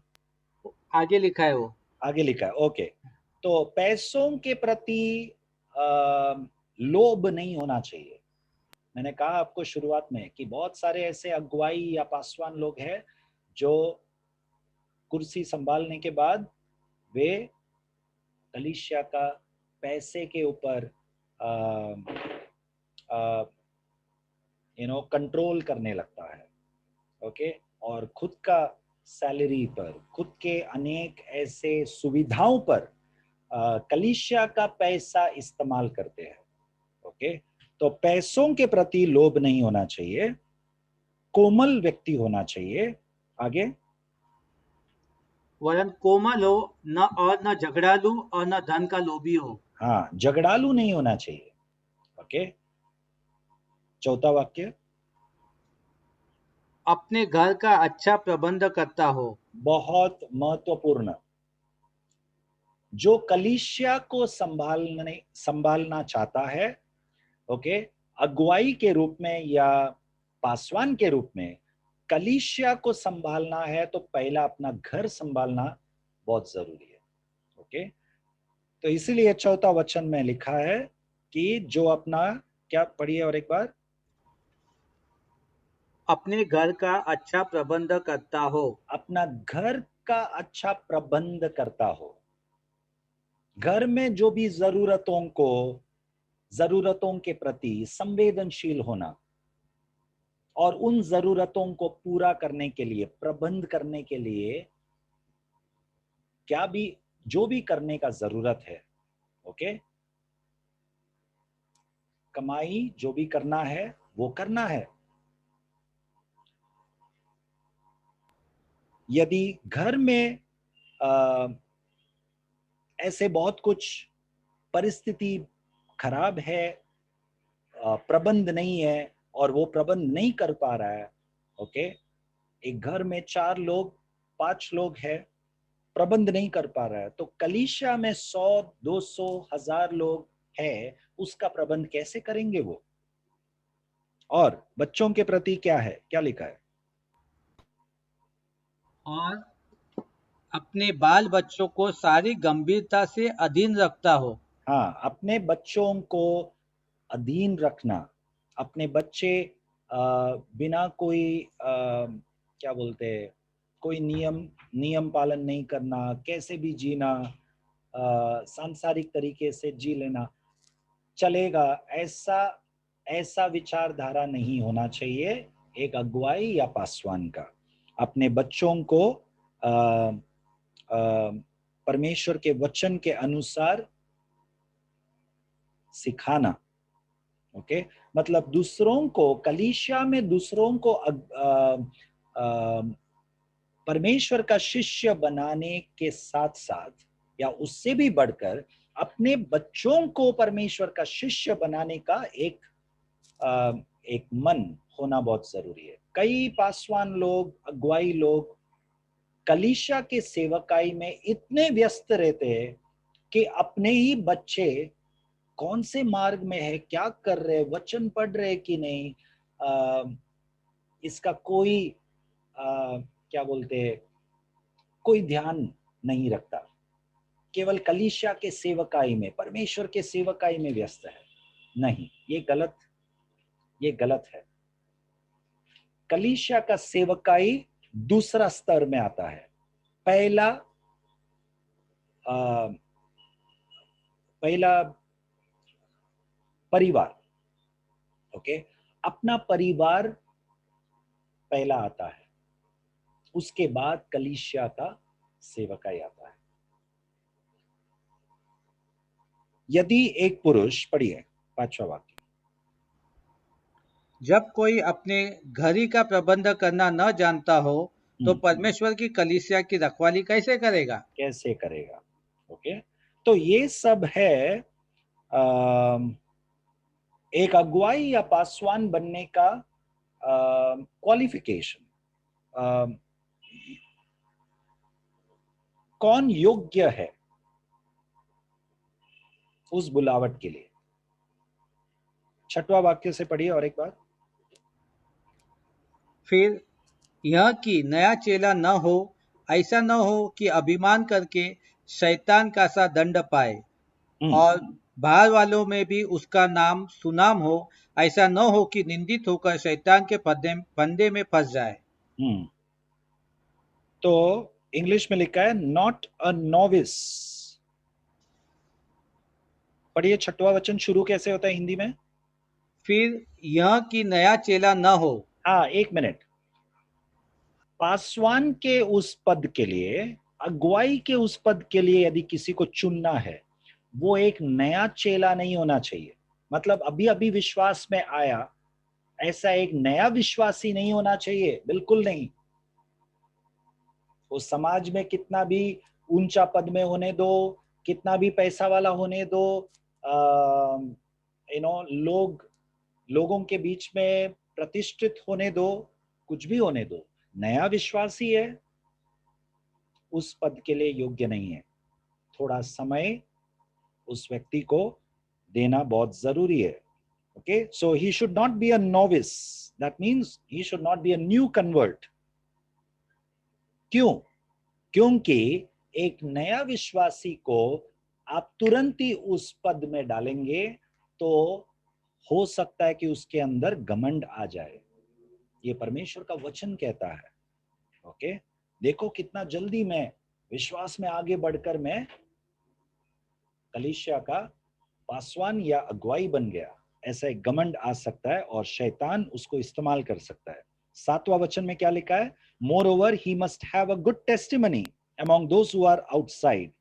आगे लिखा है, वो आगे लिखा है। ओके, तो पैसों के प्रति लोभ नहीं होना चाहिए। मैंने कहा आपको शुरुआत में कि बहुत सारे ऐसे अगुवाई या पासवान लोग हैं जो कुर्सी संभालने के बाद वे कलीसिया का पैसे के ऊपर कंट्रोल करने लगता है, ओके, और खुद का सैलरी पर, खुद के अनेक ऐसे सुविधाओं पर कलीसिया का पैसा इस्तेमाल करते हैं, ओके। तो पैसों के प्रति लोभ नहीं होना चाहिए, कोमल व्यक्ति होना चाहिए। आगे, वरन कोमल हो, न झगड़ालू और न धन का लोभी हो। हाँ, झगड़ालू नहीं होना चाहिए, ओके। चौथा वाक्य, अपने घर का अच्छा प्रबंध करता हो। बहुत महत्वपूर्ण। जो कलीसिया को संभालना चाहता है, ओके, अगुवाई के रूप में या पासवान के रूप में कलीसिया को संभालना है तो पहला अपना घर संभालना बहुत जरूरी है, ओके। तो इसीलिए चौथा वचन में लिखा है कि जो अपना, क्या पढ़िए और एक बार, अपने घर का अच्छा प्रबंध करता हो। अपना घर का अच्छा प्रबंध करता हो। घर में जो भी जरूरतों के प्रति संवेदनशील होना और उन जरूरतों को पूरा करने के लिए, प्रबंध करने के लिए जो भी करने का जरूरत है, ओके, कमाई जो भी करना है वो करना है। यदि घर में ऐसे बहुत कुछ परिस्थिति खराब है, प्रबंध नहीं है और वो प्रबंध नहीं कर पा रहा है, ओके, एक घर में 4 लोग 5 लोग है, प्रबंध नहीं कर पा रहा है, तो कलीसिया में 100 200 1000 लोग है, उसका प्रबंध कैसे करेंगे वो? और बच्चों के प्रति क्या है, क्या लिखा है? और अपने बाल बच्चों को सारी गंभीरता से अधीन रखता हो। हाँ, अपने बच्चों को अधीन रखना। अपने बच्चे बिना कोई क्या बोलते हैं, कोई नियम पालन नहीं करना, कैसे भी जीना, सांसारिक तरीके से जी लेना चलेगा, ऐसा विचारधारा नहीं होना चाहिए एक अगुवाई या पासवान का। अपने बच्चों को परमेश्वर के वचन के अनुसार सिखाना, ओके, मतलब दूसरों को, कलीसिया में दूसरों को परमेश्वर का शिष्य बनाने के साथ साथ या उससे भी बढ़कर अपने बच्चों को परमेश्वर का शिष्य बनाने का एक मन होना बहुत जरूरी है। कई पासवान लोग, अगुवाई लोग कलीसिया के सेवकाई में इतने व्यस्त रहते हैं कि अपने ही बच्चे कौन से मार्ग में है, क्या कर रहे, वचन पढ़ रहे कि नहीं, इसका कोई क्या बोलते हैं, कोई ध्यान नहीं रखता, केवल कलीसिया के सेवकाई में, परमेश्वर के सेवकाई में व्यस्त है। नहीं, ये गलत है। कलीसिया का सेवकाई दूसरा स्तर में आता है। पहला परिवार, ओके, अपना परिवार पहला आता है, उसके बाद कलीसिया का सेवकाई आता है। यदि एक पुरुष, पढ़िए 5वां वाक्य, जब कोई अपने घर का प्रबंध करना न जानता हो तो परमेश्वर की कलीसिया की रखवाली कैसे करेगा? ओके। तो ये सब है एक अगुवाई या पासवान बनने का क्वालिफिकेशन। कौन योग्य है उस बुलावट के लिए? 6वां वाक्य से पढ़िए और एक बार। फिर यह कि नया चेला न हो, ऐसा न हो कि अभिमान करके शैतान का सा दंड पाए, और बाहर वालों में भी उसका नाम सुनाम हो, ऐसा न हो कि निंदित होकर शैतान के फंदे में फंस जाए। तो इंग्लिश में लिखा है नॉट अ नोविस। पढ़िए 6वां वचन शुरू कैसे होता है हिंदी में? फिर यह कि नया चेला न हो। हाँ, एक मिनट। पासवान के उस पद के लिए, अगुवाई के उस पद के लिए यदि किसी को चुनना है, वो एक नया चेला नहीं होना चाहिए। मतलब अभी अभी विश्वास में आया, ऐसा एक नया विश्वासी नहीं होना चाहिए, बिल्कुल नहीं। वो समाज में कितना भी ऊंचा पद में होने दो, कितना भी पैसा वाला होने दो, लोगों के बीच में प्रतिष्ठित होने दो, कुछ भी होने दो, नया विश्वासी है, उस पद के लिए योग्य नहीं है। थोड़ा समय उस व्यक्ति को देना बहुत जरूरी है। Okay, so he should not be a novice, that means he should not be a new convert. क्यों? क्योंकि एक नया विश्वासी को आप तुरंत ही उस पद में डालेंगे तो हो सकता है कि उसके अंदर घमंड आ जाए। ये परमेश्वर का वचन कहता है। ओके, देखो कितना जल्दी मैं विश्वास में आगे बढ़कर मैं कलीसिया का पासवान या अगुवाई बन गया, ऐसा एक घमंड आ सकता है और शैतान उसको इस्तेमाल कर सकता है। 7वां वचन में क्या लिखा है? Moreover he must have a good testimony among those who are outside.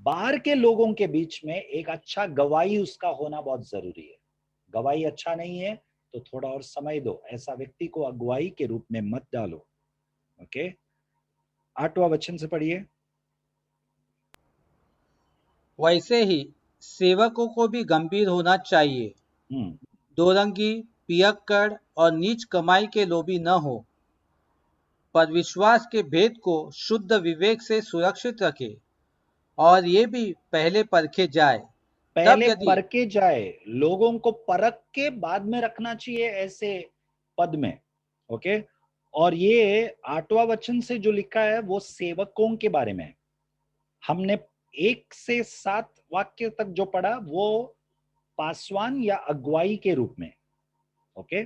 बाहर के लोगों के बीच में एक अच्छा गवाही उसका होना बहुत जरूरी है। गवाही अच्छा नहीं है तो थोड़ा और समय दो, ऐसा व्यक्ति को अगुवाई के रूप में मत डालो। ओके, 8वां वचन से पढ़िए। वैसे ही सेवकों को भी गंभीर होना चाहिए, दोरंगी, पियक्कड़ और नीच कमाई के लोभी न हो, पर विश्वास के भेद को शुद्ध विवेक से सुरक्षित रखे, और ये भी पहले परखे जाए, तब पहले यदि परखे जाए, लोगों को परख के बाद में रखना चाहिए ऐसे पद में। ओके, और ये 8वां वचन से जो लिखा है वो सेवकों के बारे में। हमने 1 से 7 वाक्य तक जो पढ़ा वो पासवान या अगुवाई के रूप में। ओके,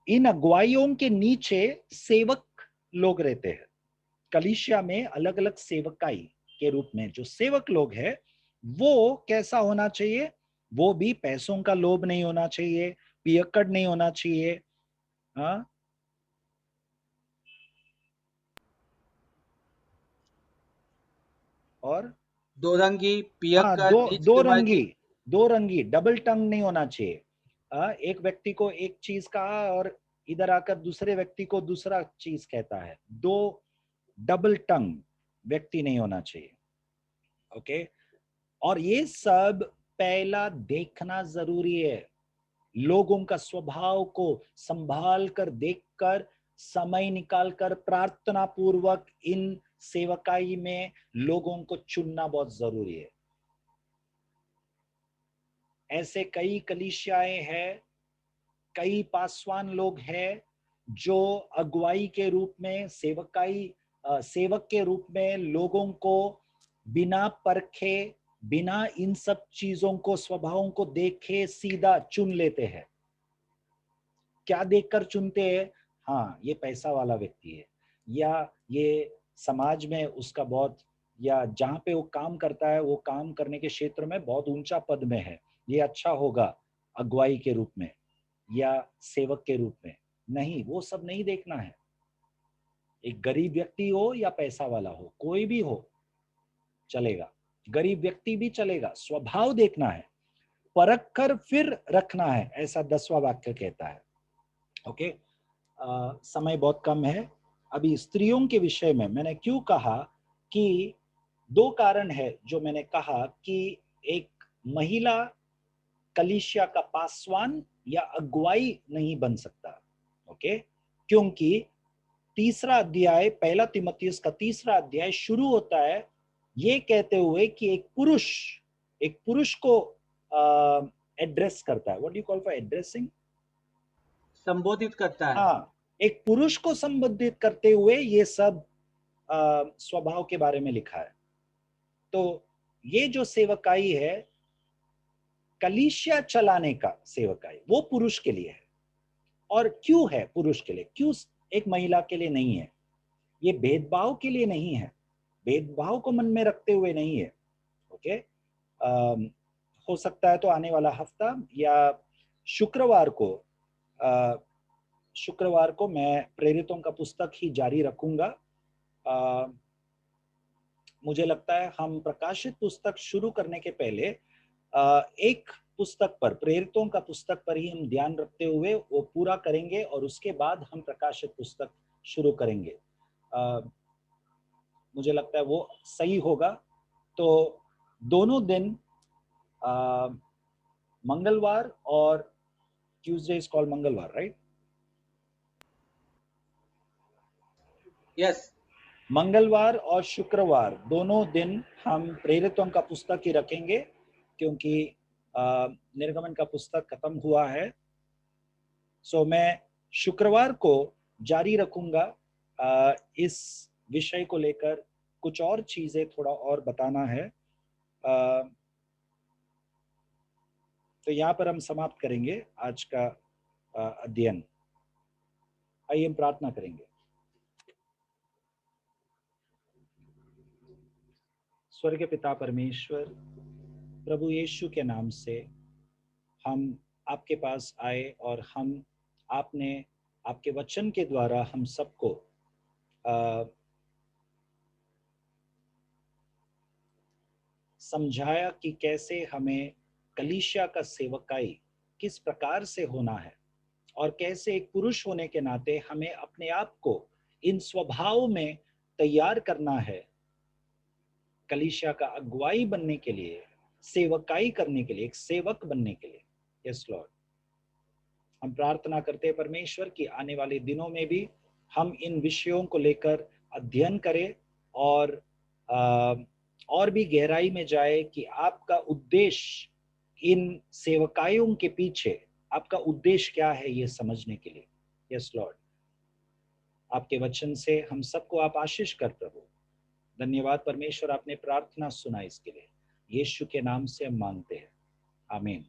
इन अगुवाइयों के नीचे सेवक लोग रहते हैं। कलीसिया में अलग अलग सेवकाई के रूप में जो सेवक लोग हैं वो कैसा होना चाहिए? वो भी पैसों का लोभ नहीं होना चाहिए, पियक्कड़ नहीं होना चाहिए। हाँ, और दोरंगी, हाँ, पियक्कड़, नीच दो कमाई के। रंगी, दो रंगी, डबल टंग नहीं होना चाहिए। एक व्यक्ति को एक चीज कहा और इधर आकर दूसरे व्यक्ति को दूसरा चीज कहता है। दो डबल टंग व्यक्ति नहीं होना चाहिए। ओके, और ये सब पहला देखना जरूरी है। लोगों का स्वभाव को संभाल कर, देखकर, समय निकालकर प्रार्थना पूर्वक इन सेवकाई में लोगों को चुनना बहुत जरूरी है। ऐसे कई कलीसियाएं हैं, कई पासवान लोग हैं जो अगुवाई के रूप में, सेवक के रूप में लोगों को बिना परखे, बिना इन सब चीजों को, स्वभावों को देखे सीधा चुन लेते हैं। क्या देखकर चुनते हैं? हाँ, ये पैसा वाला व्यक्ति है, या ये समाज में उसका बहुत, या जहां पे वो काम करता है वो काम करने के क्षेत्र में बहुत ऊंचा पद में है, ये अच्छा होगा अगुवाई के रूप में या सेवक के रूप में। नहीं, वो सब नहीं देखना है। एक गरीब व्यक्ति हो या पैसा वाला हो, कोई भी हो चलेगा, गरीब व्यक्ति भी चलेगा, स्वभाव देखना है, परख कर फिर रखना है, ऐसा 10वां वाक्य कहता है। ओके, समय बहुत कम है। अभी स्त्रियों के विषय में मैंने क्यों कहा कि 2 कारण है जो मैंने कहा कि एक महिला कलीसिया का पासवान या अगुवाई नहीं बन सकता। ओके, क्योंकि 3रा अध्याय, 1 तीमुथियुस का 3रा अध्याय शुरू होता है ये कहते हुए कि एक पुरुष को एड्रेस करता है। What do you call for addressing? संबोधित करता है। हाँ, एक पुरुष को संबोधित करते हुए ये सब स्वभाव के बारे में लिखा है। तो ये जो सेवकाई है, कलीसिया चलाने का सेवकाई, वो पुरुष के लिए है। और क्यों है पुरुष के लिए, क्यों एक महिला के लिए नहीं है? ये भेदभाव के लिए नहीं है, भेदभाव को मन में रखते हुए नहीं है। ओके, हो सकता है तो आने वाला हफ्ता या शुक्रवार को मैं प्रेरितों का पुस्तक ही जारी रखूंगा। मुझे लगता है हम प्रकाशित पुस्तक शुरू करने के पहले एक पुस्तक पर, प्रेरितों का पुस्तक पर ही हम ध्यान रखते हुए वो पूरा करेंगे और उसके बाद हम प्रकाशित पुस्तक शुरू करेंगे। मुझे लगता है वो सही होगा। तो दोनों दिन मंगलवार और ट्यूसडे इज कॉल्ड मंगलवार, राइट? यस, मंगलवार और शुक्रवार दोनों दिन हम प्रेरितों का पुस्तक ही रखेंगे, क्योंकि निर्गमन का पुस्तक खत्म हुआ है। सो मैं शुक्रवार को जारी रखूंगा इस विषय को लेकर। कुछ और चीजें थोड़ा और बताना है, तो यहाँ पर हम समाप्त करेंगे आज का अध्ययन। आइए हम प्रार्थना करेंगे। स्वर्गीय पिता परमेश्वर, प्रभु यीशु के नाम से हम आपके पास आए और आपने आपके वचन के द्वारा हम सबको समझाया कि कैसे हमें कलीसिया का सेवकाई किस प्रकार से होना है, और कैसे एक पुरुष होने के नाते हमें अपने आप को इन स्वभाव में तैयार करना है, कलीसिया का अगुवाई बनने के लिए, सेवकाई करने के लिए, एक सेवक बनने के लिए। यस लॉर्ड, हम प्रार्थना करते हैं परमेश्वर कि आने वाले दिनों में भी हम इन विषयों को लेकर अध्ययन करें और भी गहराई में जाए कि आपका उद्देश्य इन सेवकायों के पीछे, आपका उद्देश्य क्या है, ये समझने के लिए। यस लॉर्ड, आपके वचन से हम सबको आप आशीष कर प्रभु। धन्यवाद परमेश्वर, आपने प्रार्थना सुना इसके लिए। यीशु के नाम से हम मांगते हैं, आमीन।